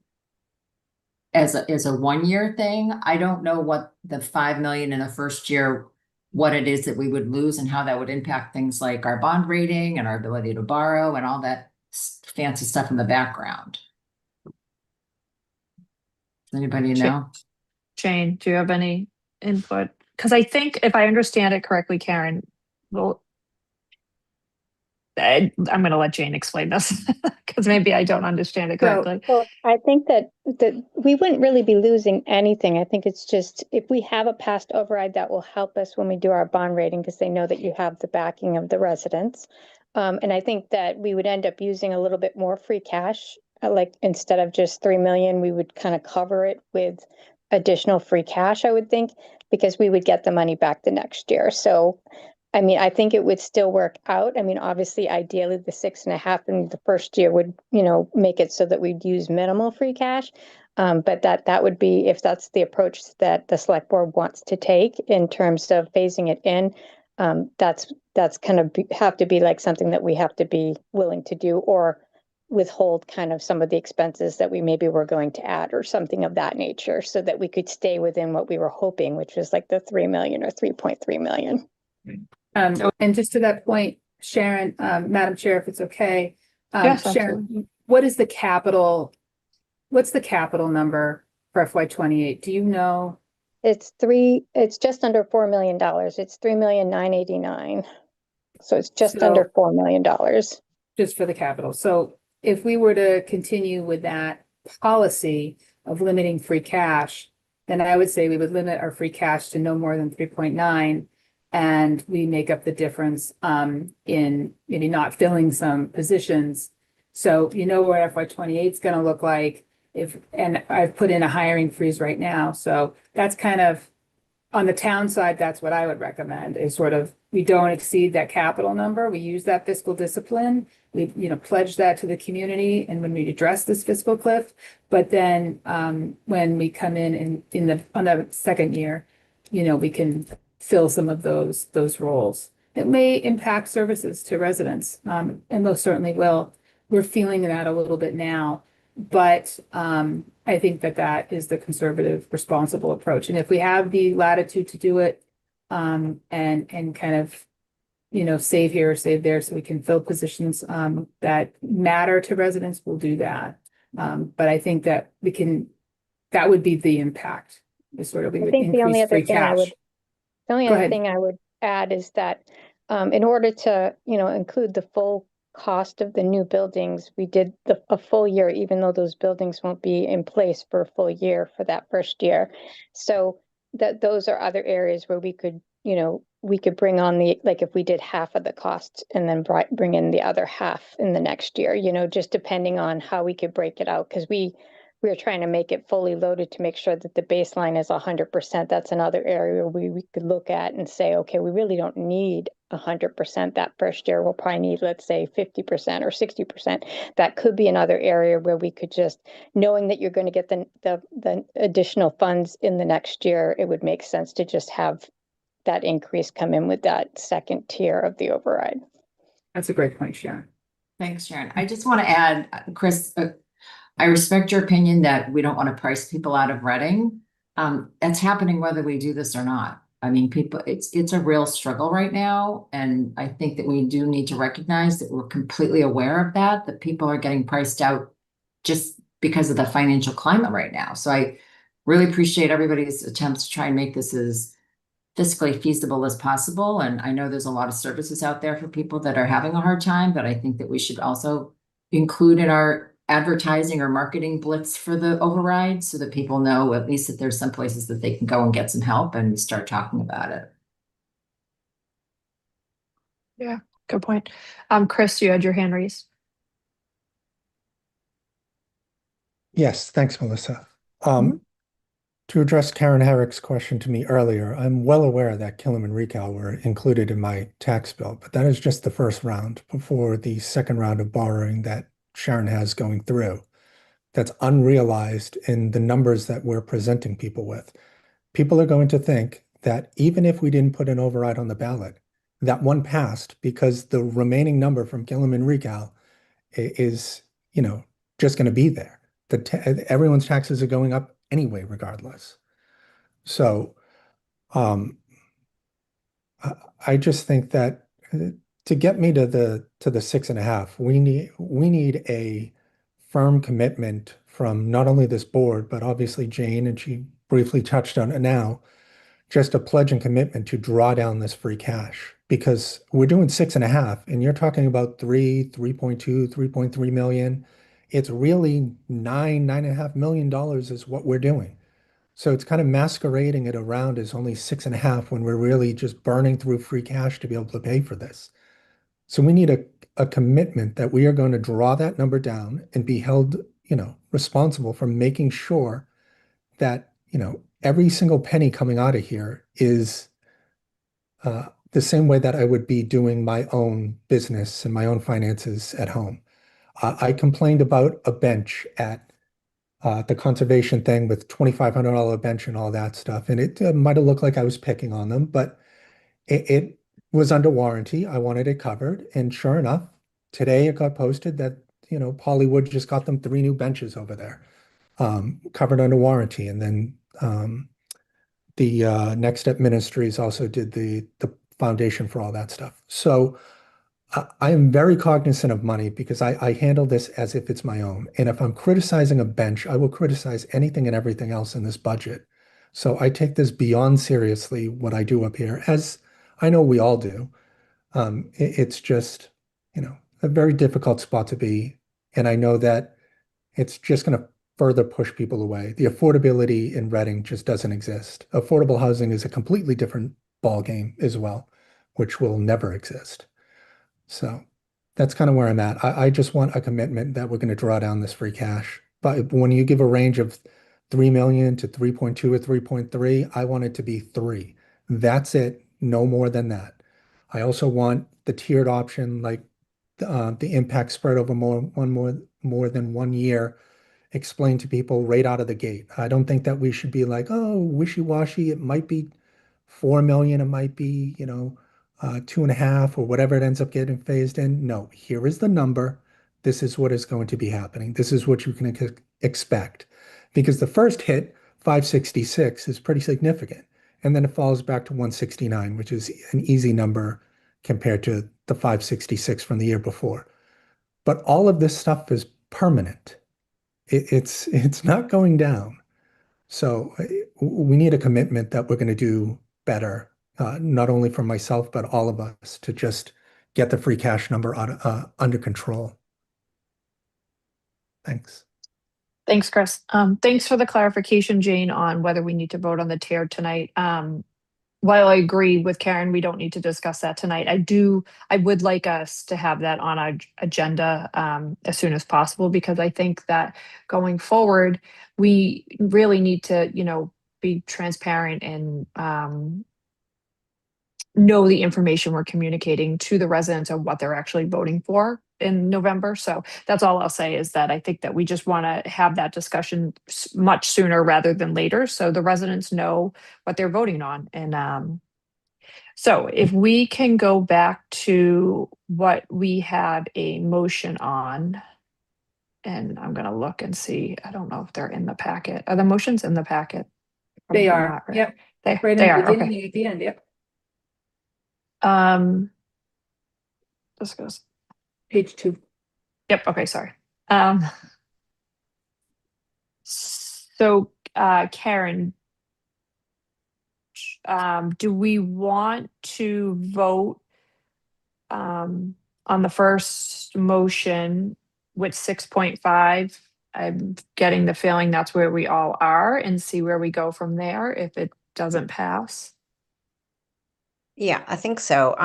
as a 1 year thing. I don't know what the 5 million in the first year, what it is that we would lose and how that would impact things like our bond rating and our ability to borrow and all that fancy stuff in the background. Does anybody know? Jane, do you have any input? Because I think if I understand it correctly, Karen, well, I'm going to let Jane explain this because maybe I don't understand it correctly. Well, I think that we wouldn't really be losing anything. I think it's just if we have a past override, that will help us when we do our bond rating because they know that you have the backing of the residents. And I think that we would end up using a little bit more free cash. Like instead of just 3 million, we would kind of cover it with additional free cash, I would think, because we would get the money back the next year. So I mean, I think it would still work out. I mean, obviously, ideally, the 6.5 in the first year would, make it so that we'd use minimal free cash. But that would be, if that's the approach that the select board wants to take in terms of phasing it in, that's kind of have to be like something that we have to be willing to do, or withhold kind of some of the expenses that we maybe were going to add or something of that nature, so that we could stay within what we were hoping, which was like the 3 million or 3.3 million. And just to that point, Sharon, Madam Chair, if it's okay. Yes, Sharon, absolutely. what's the capital number for FY28? Do you know? It's just under $4 million. It's 3,989,000. So it's just under $4 million. Just for the capital. So if we were to continue with that policy of limiting free cash, then I would say we would limit our free cash to no more than 3.9. And we make up the difference in maybe not filling some positions. So what FY28 is going to look like and I've put in a hiring freeze right now. So that's kind of on the town side, that's what I would recommend is sort of, we don't exceed that capital number. We use that fiscal discipline. We, pledge that to the community and when we address this fiscal cliff, but then when we come in on the second year, we can fill some of those roles. It may impact services to residents, and most certainly will. We're feeling that a little bit now, but I think that is the conservative, responsible approach. And if we have the latitude to do it, and kind of save here, save there, so we can fill positions that matter to residents, we'll do that. But I think that that would be the impact, is sort of we I would think the only increase other free thing I cash. would, the only Go other ahead. thing I would add is that in order to, include the full cost of the new buildings, we did a full year, even though those buildings won't be in place for a full year for that first year. So those are other areas where we could, we could bring on like if we did half of the cost and then bring in the other half in the next year, just depending on how we could break it out. Because we are trying to make it fully loaded to make sure that the baseline is 100%. That's another area we could look at and say, okay, we really don't need 100% that first year. We'll probably need, let's say, 50% or 60%. That could be another area where we could just, knowing that you're going to get the additional funds in the next year, it would make sense to just have that increase come in with that second tier of the override. That's a great point, Sharon. Thanks, Sharon. I just want to add, Chris, I respect your opinion that we don't want to price people out of Reading. That's happening whether we do this or not. I mean, it's a real struggle right now. And I think that we do need to recognize that we're completely aware of that people are getting priced out just because of the financial climate right now. So I really appreciate everybody's attempts to try and make this as fiscally feasible as possible. And I know there's a lot of services out there for people that are having a hard time, but I think that we should also include in our advertising or marketing blitz for the override so that people know at least that there's some places that they can go and get some help and start talking about it. Yeah, good point. Chris, you had your hand raised. Yes, thanks, Melissa. To address Karen Herrick's question to me earlier, I'm well aware that Killam and Recal were included in my tax bill, but that is just the first round before the second round of borrowing that Sharon has going through. That's unrealized in the numbers that we're presenting people with. People are going to think that even if we didn't put an override on the ballot, that one passed because the remaining number from Killam and Recal is, just going to be there. Everyone's taxes are going up anyway, regardless. So, I just think that to get me to the 6.5, we need a firm commitment from not only this board, but obviously Jane, and she briefly touched on it now, just a pledge and commitment to draw down this free cash, because we're doing 6.5 and you're talking about 3.2, 3.3 million. It's really $9.5 million is what we're doing. So it's kind of masquerading it around as only 6.5 when we're really just burning through free cash to be able to pay for this. So we need a commitment that we are going to draw that number down and be held, responsible for making sure that, every single penny coming out of here is the same way that I would be doing my own business and my own finances at home. I complained about a bench at the conservation thing with $2,500 bench and all that stuff. And it might have looked like I was picking on them, but it was under warranty. I wanted it covered. And sure enough, today it got posted that, Pollywood just got them 3 new benches over there, covered under warranty. And then the Next Step Ministries also did the foundation for all that stuff. So I am very cognizant of money because I handle this as if it's my own. And if I'm criticizing a bench, I will criticize anything and everything else in this budget. So I take this beyond seriously what I do up here, as I know we all do. It's just, a very difficult spot to be. And I know that it's just going to further push people away. The affordability in Reading just doesn't exist. Affordable housing is a completely different ballgame as well, which will never exist. So that's kind of where I'm at. I just want a commitment that we're going to draw down this free cash. But when you give a range of 3 million to 3.2 or 3.3, I want it to be 3. That's it, no more than that. I also want the tiered option, like the impact spread over more than 1 year, explained to people right out of the gate. I don't think that we should be like, oh, wishy-washy. It might be 4 million, it might be, 2.5 or whatever it ends up getting phased in. No, here is the number. This is what is going to be happening. This is what you can expect. Because the first hit, 566, is pretty significant. And then it falls back to 169, which is an easy number compared to the 566 from the year before. But all of this stuff is permanent. It's not going down. So we need a commitment that we're going to do better, not only for myself, but all of us to just get the free cash number under control. Thanks. Thanks, Chris. Thanks for the clarification, Jane, on whether we need to vote on the tier tonight. While I agree with Karen, we don't need to discuss that tonight. I would like us to have that on our agenda as soon as possible, because I think that going forward, we really need to, be transparent and know the information we're communicating to the residents of what they're actually voting for in November. So that's all I'll say, is that I think that we just want to have that discussion much sooner rather than later, so the residents know what they're voting on. And so if we can go back to what we had a motion on, and I'm going to look and see, I don't know if they're in the packet. Are the motions in the packet? They Probably are. not, right? Yep. They Right in they the are, okay. beginning, at the end. Yep. This goes. Page 2. Yep. Okay. Sorry. So, Karen, do we want to vote on the first motion with 6.5? I'm getting the feeling that's where we all are, and see where we go from there if it doesn't pass. Yeah, I think so.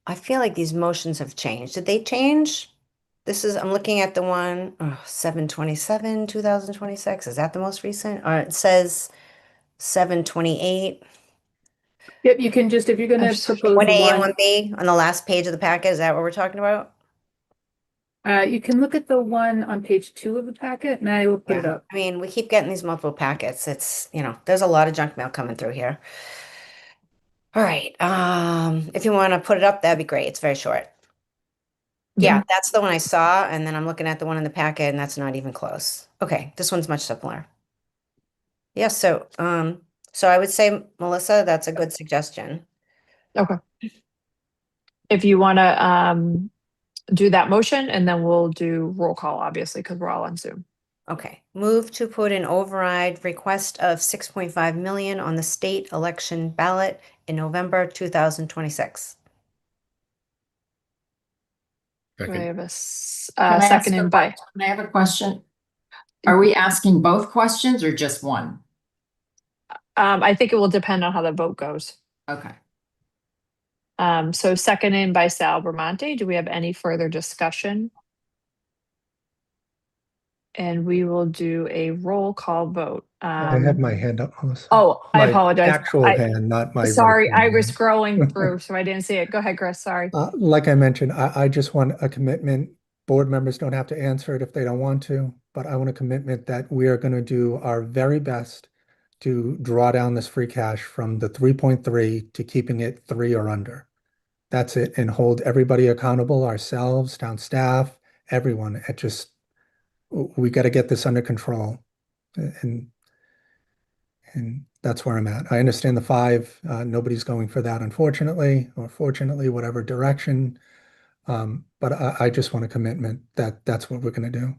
I feel like these motions have changed. Did they change? I'm looking at the one, 7/27, 2026. Is that the most recent? Or it says 7/28. Yep. You can just, if you're going to propose 1A and one, 1B on the last page of the packet. Is that what we're talking about? you can look at the one on page 2 of the packet, and I will put it Yeah. up. I mean, we keep getting these multiple packets. It's, there's a lot of junk mail coming through here. All right. If you want to put it up, that'd be great. It's very short. Yeah, that's the one I saw, and then I'm looking at the one in the packet, and that's not even close. Okay, this one's much simpler. Yeah, so I would say, Melissa, that's a good suggestion. Okay. If you want to do that motion, and then we'll do roll call, obviously, because we're all on Zoom. Okay, move to put an override request of 6.5 million on the state election ballot in November 2026. Do I Second. have a Can I ask second a and by? Can I have a question? Are we asking both questions or just one? I think it will depend on how the vote goes. Okay. So second in by Sal Bramante. Do we have any further discussion? And we will do a roll call vote. I have my hand up, Melissa. Oh, I My apologize. actual hand, not my Sorry, virtual I was hand. scrolling through, so I didn't see it. Go ahead, Chris. Sorry. Like I mentioned, I just want a commitment. Board members don't have to answer it if they don't want to, but I want a commitment that we are going to do our very best to draw down this free cash from the 3.3 to keeping it 3 or under. That's it, and hold everybody accountable, ourselves, town staff, everyone. We got to get this under control, and that's where I'm at. I understand the 5. Nobody's going for that, unfortunately, or fortunately, whatever direction. But I just want a commitment that that's what we're going to do.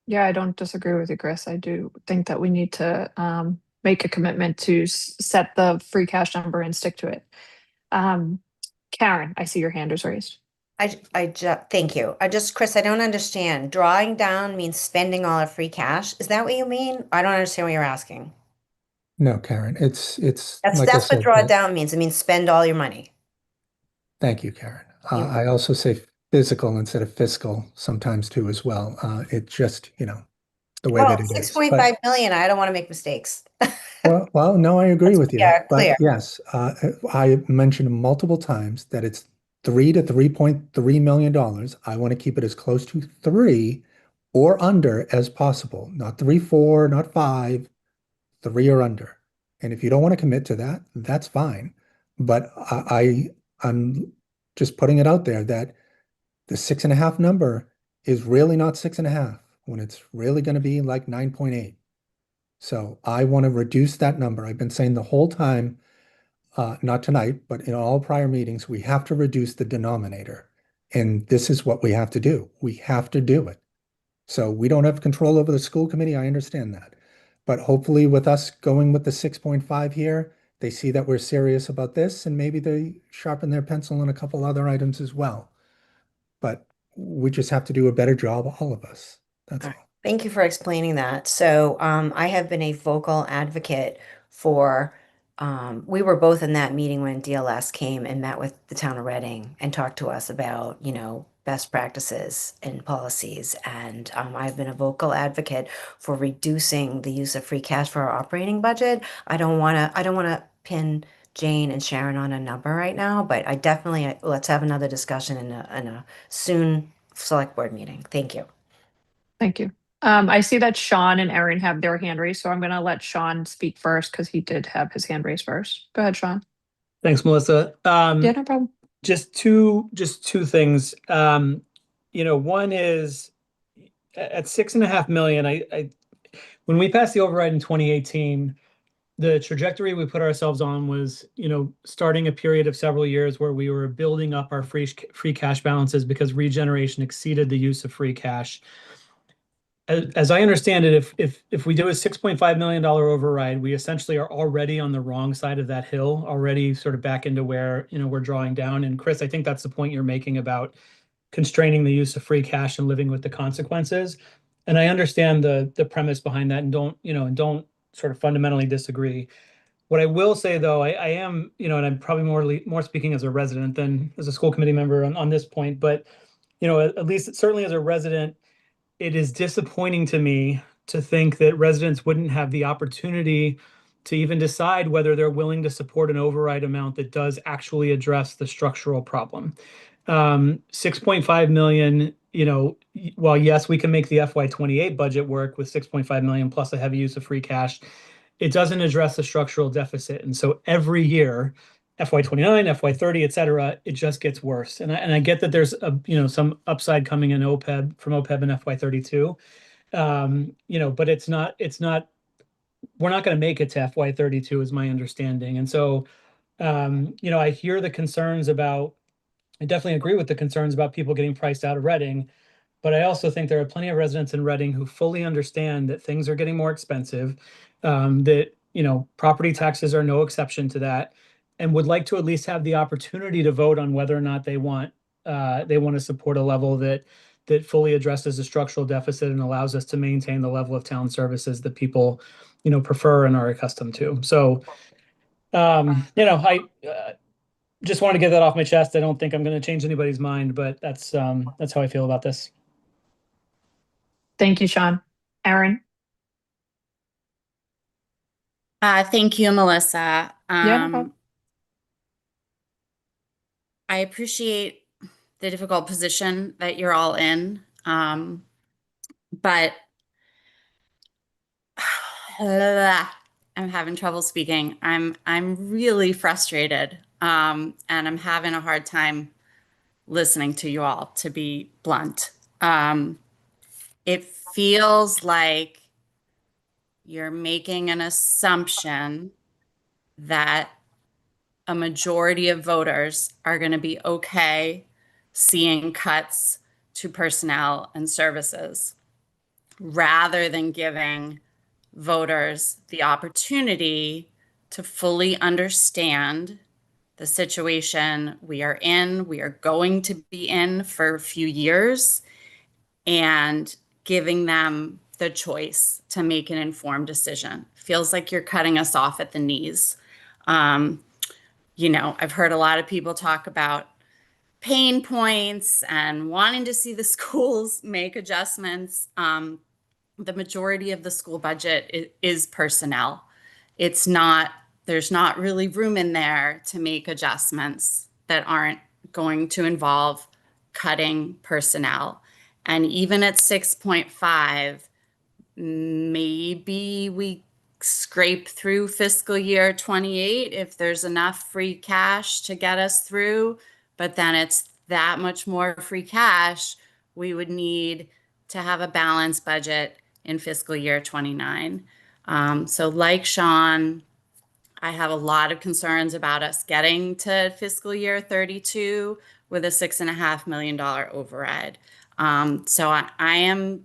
Yeah, I don't disagree with you, Chris. I do think that we need to make a commitment to set the free cash number and stick to it. Karen, I see your hand is raised. Thank you. Chris, I don't understand. Drawing down means spending all our free cash. Is that what you mean? I don't understand what you're asking. No, Karen, it's That's like I what said, draw down means. It means spend all your money. thank you, Karen. You're I also say physical instead of fiscal sometimes too as well. It's just, the way Oh, that it is. 6.5 million. I don't want to make mistakes. Well, no, I agree with you. Yeah, But clear. yes, I mentioned multiple times that it's $3 to $3.3 million. I want to keep it as close to 3 or under as possible. Not 3, 4, not 5, 3 or under. And if you don't want to commit to that, that's fine. But I'm just putting it out there that the 6.5 number is really not 6.5 when it's really going to be like 9.8. So I want to reduce that number. I've been saying the whole time, not tonight, but in all prior meetings, we have to reduce the denominator. And this is what we have to do. We have to do it. So we don't have control over the school committee. I understand that. But hopefully with us going with the 6.5 here, they see that we're serious about this and maybe they sharpen their pencil on a couple other items as well. But we just have to do a better job, all of us. That's all. Thank you for explaining that. So I have been a vocal advocate for, we were both in that meeting when DLS came and met with the town of Reading and talked to us about, you know, best practices and policies. And I've been a vocal advocate for reducing the use of free cash for our operating budget. I don't want to pin Jane and Sharon on a number right now, but I definitely, let's have another discussion in a soon select board meeting. Thank you. Thank you. I see that Sean and Erin have their hand raised, so I'm going to let Sean speak first because he did have his hand raised first. Go ahead, Sean. Thanks, Melissa. Yeah, no problem. Just two things. One is at 6.5 million. When we passed the override in 2018, the trajectory we put ourselves on was, starting a period of several years where we were building up our free cash balances because regeneration exceeded the use of free cash. As I understand it, if we do a $6.5 million override, we essentially are already on the wrong side of that hill, already sort of back into where, we're drawing down. And Chris, I think that's the point you're making about constraining the use of free cash and living with the consequences. And I understand the premise behind that and don't sort of fundamentally disagree. What I will say though, I am, and I'm probably more speaking as a resident than as a school committee member on this point, but, at least certainly as a resident, it is disappointing to me to think that residents wouldn't have the opportunity to even decide whether they're willing to support an override amount that does actually address the structural problem. 6.5 million, while yes, we can make the FY28 budget work with 6.5 million plus a heavy use of free cash, it doesn't address the structural deficit. And so every year, FY29, FY30, et cetera, it just gets worse. And I get that there's some upside coming in OPEB from OPEB and FY32. But it's not, we're not going to make it to FY32 is my understanding. And so, I hear the concerns about, I definitely agree with the concerns about people getting priced out of Reading. But I also think there are plenty of residents in Reading who fully understand that things are getting more expensive, that, property taxes are no exception to that, and would like to at least have the opportunity to vote on whether or not they want to support a level that fully addresses the structural deficit and allows us to maintain the level of town services that people, prefer and are accustomed to. So, I just want to get that off my chest. I don't think I'm going to change anybody's mind, but that's how I feel about this. Thank you, Sean. Erin? Thank you, Melissa. Yeah, no problem. I appreciate the difficult position that you're all in. But I'm having trouble speaking. I'm really frustrated. And I'm having a hard time listening to you all, to be blunt. It feels like you're making an assumption that a majority of voters are going to be okay seeing cuts to personnel and services, rather than giving voters the opportunity to fully understand the situation we are in, we are going to be in for a few years, and giving them the choice to make an informed decision. Feels like you're cutting us off at the knees. I've heard a lot of people talk about pain points and wanting to see the schools make adjustments. The majority of the school budget is personnel. There's not really room in there to make adjustments that aren't going to involve cutting personnel. And even at 6.5, maybe we scrape through fiscal year 28 if there's enough free cash to get us through, but then it's that much more free cash we would need to have a balanced budget in fiscal year 29. So like Sean, I have a lot of concerns about us getting to fiscal year 32 with a $6.5 million override. So I am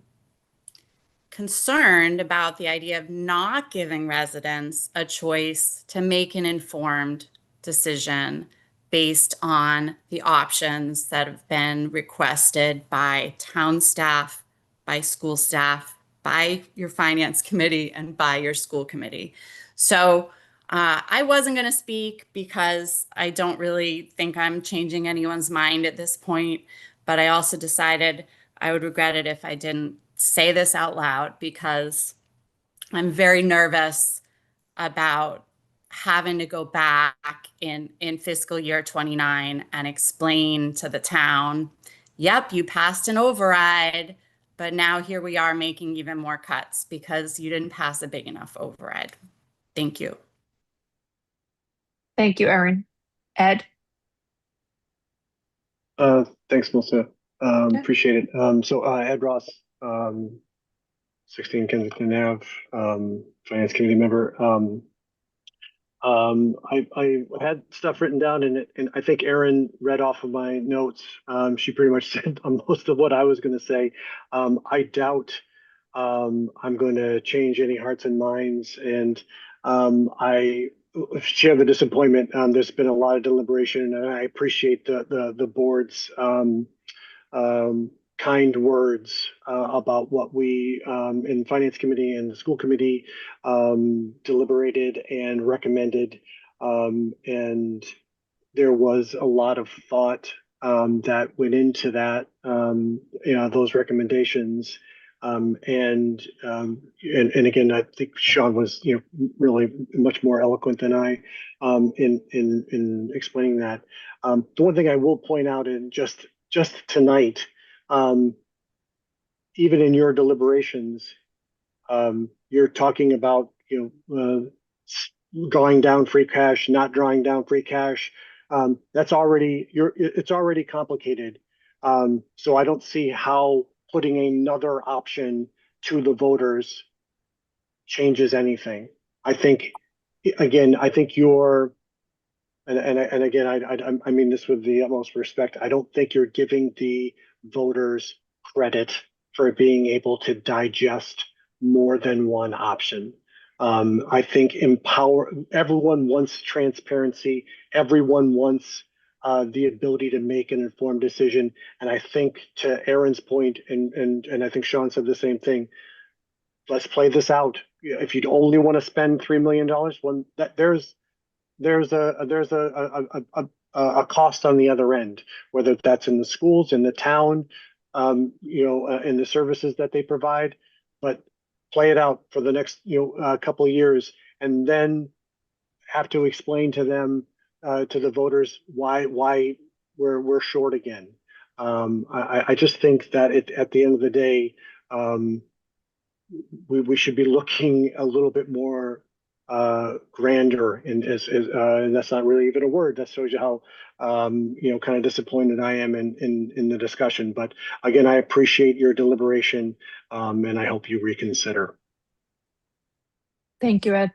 concerned about the idea of not giving residents a choice to make an informed decision based on the options that have been requested by town staff, by school staff, by your finance committee, and by your school committee. So I wasn't going to speak because I don't really think I'm changing anyone's mind at this point, but I also decided I would regret it if I didn't say this out loud, because I'm very nervous about having to go back in fiscal year 29 and explain to the town, yep, you passed an override, but now here we are making even more cuts because you didn't pass a big enough override. Thank you. Thank you, Erin. Ed? Thanks, Melissa. Yeah. Appreciate it. So Ed Ross, 16 Kensington Ave, Finance Committee member. I had stuff written down in it, and I think Erin read off of my notes. She pretty much said most of what I was going to say. I doubt I'm going to change any hearts and minds, and I share the disappointment. There's been a lot of deliberation, and I appreciate the board's kind words about what we in Finance Committee and the School Committee deliberated and recommended. And there was a lot of thought that went into that, those recommendations. And again, I think Sean was, really much more eloquent than I in explaining that. The one thing I will point out, and just tonight, even in your deliberations, you're talking about drawing down free cash, not drawing down free cash. It's already complicated. So I don't see how putting another option to the voters changes anything. I think you're, and again, I mean this with the utmost respect. I don't think you're giving the voters credit for being able to digest more than one option. I think everyone wants transparency. Everyone wants the ability to make an informed decision. And I think, to Erin's point, and I think Sean said the same thing, let's play this out. If you'd only want to spend $3 million, there's a cost on the other end, whether that's in the schools, in the town, in the services that they provide. But play it out for the next couple of years, and then have to explain to them, to the voters, why we're short again. I just think that at the end of the day, we should be looking a little bit more grander, and that's not really even a word. That shows you how kind of disappointed I am in the discussion. But again, I appreciate your deliberation, and I hope you reconsider. Thank you, Ed.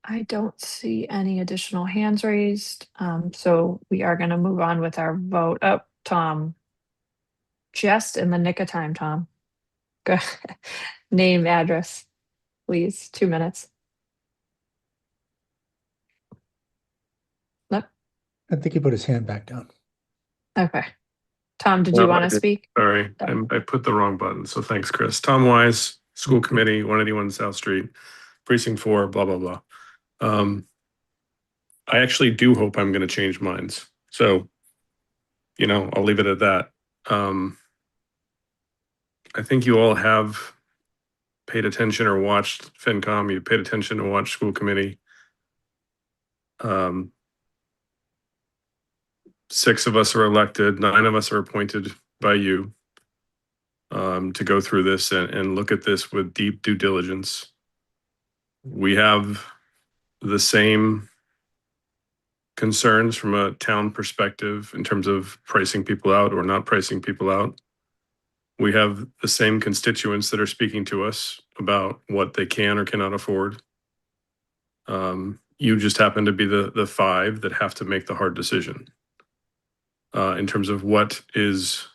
I don't see any additional hands raised. So we are going to move on with our vote. Oh, Tom. Just in the nick of time, Tom. Go. Name, address, please. 2 minutes. Nope. I think he put his hand back down. Okay. Tom, did you want to speak? Sorry, I put the wrong button. So thanks, Chris. Tom Wise, School Committee, 181 South Street, Precinct 4, blah, blah, blah. I actually do hope I'm going to change minds. So, I'll leave it at that. I think you all have paid attention or watched FinCom. You paid attention to watch School Committee. 6 of us are elected. 9 of us are appointed by you to go through this and look at this with deep due diligence. We have the same concerns from a town perspective in terms of pricing people out or not pricing people out. We have the same constituents that are speaking to us about what they can or cannot afford. You just happen to be the five that have to make the hard decision in terms of what is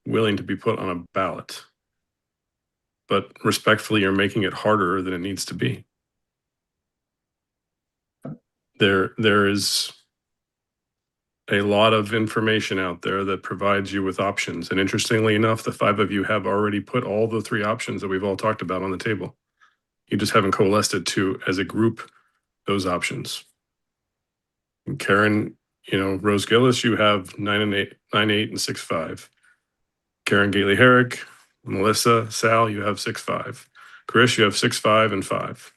willing to be put on a ballot. But respectfully, you're making it harder than it needs to be. There is a lot of information out there that provides you with options. And interestingly enough, the five of you have already put all the three options that we've all talked about on the table. You just haven't coalesced it to, as a group, those options. And Karen, Rose Gillis, you have 9 and 8, 9, 8, and 6, 5. Karen Gately Herrick, Melissa, Sal, you have 6, 5. Chris, you have 6, 5, and 5.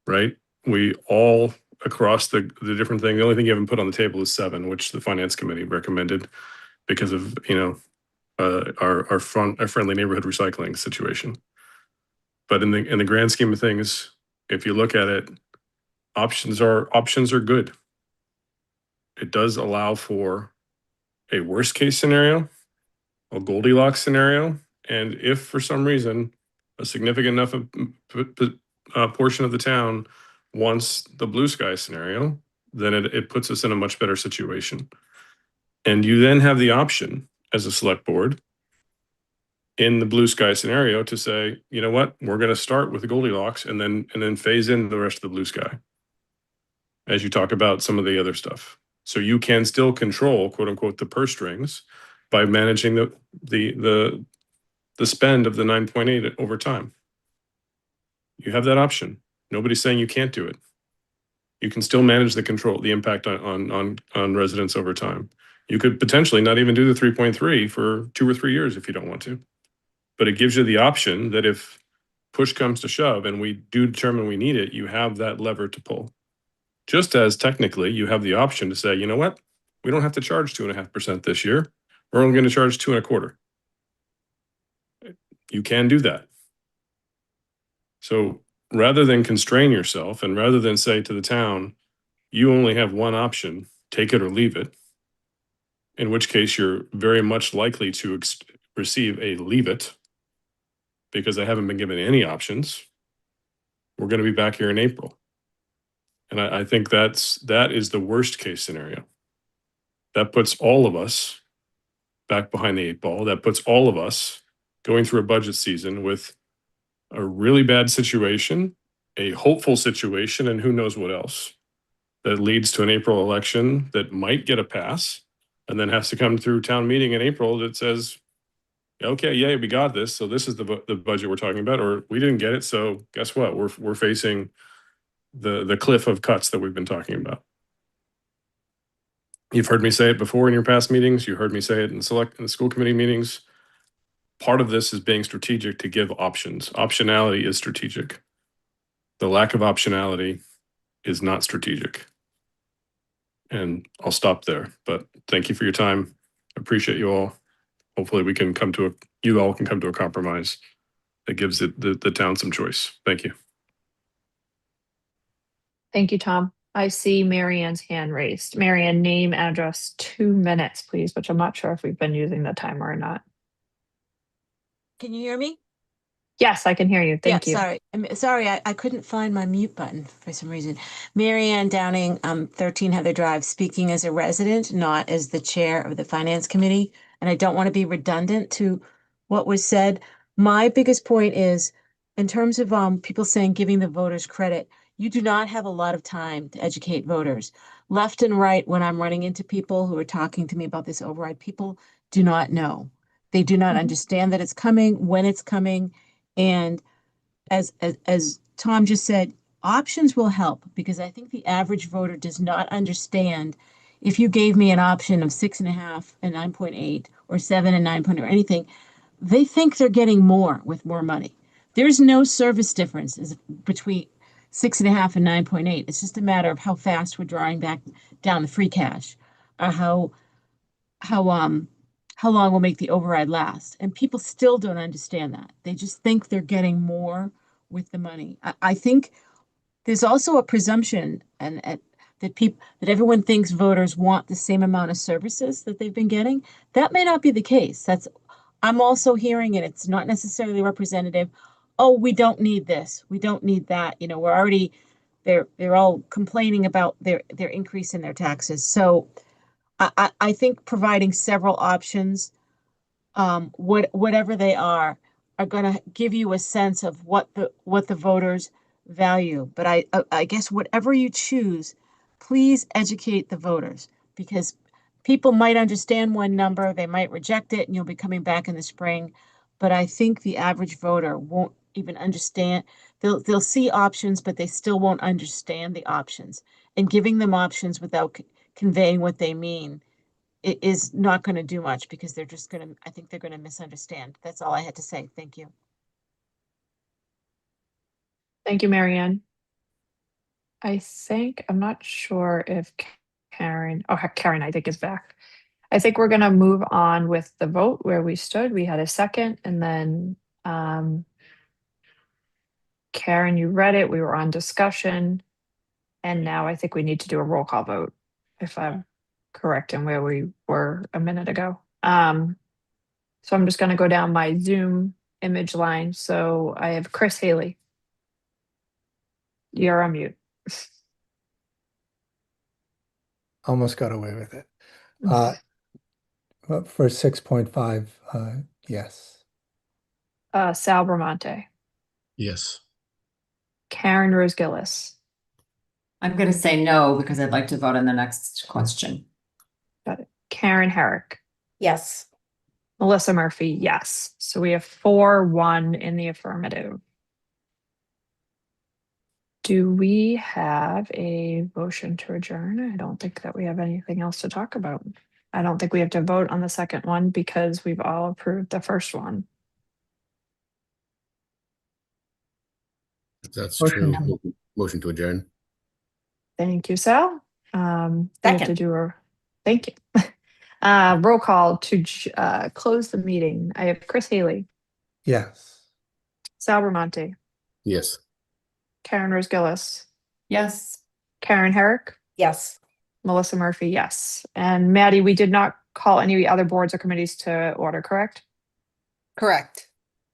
Right? We all across the different thing. The only thing you haven't put on the table is 7, which the finance committee recommended because of our friendly neighborhood recycling situation. But in the grand scheme of things, if you look at it, options are good. It does allow for a worst case scenario, a Goldilocks scenario, and if for some reason a significant enough portion of the town wants the blue sky scenario, then it puts us in a much better situation. And you then have the option as a select board in the blue sky scenario to say, you know what, we're going to start with the Goldilocks and then phase in the rest of the blue sky as you talk about some of the other stuff. So you can still control, quote unquote, the purse strings by managing the spend of the 9.8 over time. You have that option. Nobody's saying you can't do it. You can still manage the impact on residents over time. You could potentially not even do the 3.3 for 2 or 3 years if you don't want to. But it gives you the option that if push comes to shove and we do determine we need it, you have that lever to pull. Just as technically you have the option to say, you know what, we don't have to charge 2.5% this year. We're only going to charge 2.25%. You can do that. So rather than constrain yourself and rather than say to the town, you only have one option, take it or leave it, in which case you're very much likely to receive a leave it because they haven't been given any options. We're going to be back here in April. And I think that is the worst case scenario. That puts all of us back behind the 8 ball. That puts all of us going through a budget season with a really bad situation, a hopeful situation, and who knows what else that leads to an April election that might get a pass and then has to come through town meeting in April that says, okay, yeah, we got this. So this is the budget we're talking about, or we didn't get it. So guess what? We're facing the cliff of cuts that we've been talking about. You've heard me say it before in your past meetings. You heard me say it in the school committee meetings. Part of this is being strategic to give options. Optionality is strategic. The lack of optionality is not strategic. And I'll stop there, but thank you for your time. I appreciate you all. Hopefully you all can come to a compromise that gives the town some choice. Thank you. Thank you, Tom. I see Marianne's hand raised. Marianne, name, address, 2 minutes, please, which I'm not sure if we've been using the timer or not. Can you hear me? Yes, I can hear you. Thank you. Sorry. Sorry, I couldn't find my mute button for some reason. Marianne Downing, 13 Heather Drive, speaking as a resident, not as the chair of the finance committee. And I don't want to be redundant to what was said. My biggest point is, in terms of people saying giving the voters credit, you do not have a lot of time to educate voters. Left and right, when I'm running into people who are talking to me about this override, people do not know. They do not understand that it's coming, when it's coming. And as Tom just said, options will help because I think the average voter does not understand if you gave me an option of 6.5 and 9.8 or 7 and 9 or anything, they think they're getting more with more money. There's no service difference between 6.5 and 9.8. It's just a matter of how fast we're drawing back down the free cash, or how long will make the override last. And people still don't understand that. They just think they're getting more with the money. I think there's also a presumption that everyone thinks voters want the same amount of services that they've been getting. That may not be the case. I'm also hearing it. It's not necessarily representative. Oh, we don't need this. We don't need that. We're already they're all complaining about their increase in their taxes. So I think providing several options, whatever they are going to give you a sense of what the voters value. But I guess whatever you choose, please educate the voters, because people might understand one number, they might reject it, and you'll be coming back in the spring. But I think the average voter won't even understand. They'll see options, but they still won't understand the options. And giving them options without conveying what they mean is not going to do much, because I think they're going to misunderstand. That's all I had to say. Thank you. Thank you, Marianne. I'm not sure if Karen, I think is back. I think we're gonna move on with the vote where we stood. We had a second, and then Karen, you read it, we were on discussion. And now I think we need to do a roll call vote, if I'm correct in where we were a minute ago. So I'm just gonna go down my Zoom image line. So I have Chris Haley. You're on mute. Almost got away with it. But for 6.5, yes. Sal Bramante, Yes. Karen Rose Gillis, I'm gonna say no because I'd like to vote on the next question. got it. Karen Herrick, Yes. Melissa Murphy, yes. So we have 4-1 in the affirmative. Do we have a motion to adjourn? I don't think that we have anything else to talk about. I don't think we have to vote on the second one because we've all approved the first one. If that's Motion true. Motion to adjourn. Thank you, Sal. We have to Second. do thank you. Roll call to close the meeting. I have Chris Haley, Yes. Sal Bramante, Yes. Karen Rose Gillis, Yes. Karen Herrick, Yes. Melissa Murphy, yes. And Maddie, we did not call any other boards or committees to order, correct? Correct.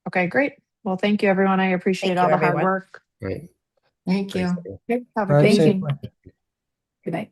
Okay, great. Well, thank you, everyone. I appreciate Thank all you, the hard everyone. work. Right. Thank you. Have a Drive good Thank you. evening. safely. Good night.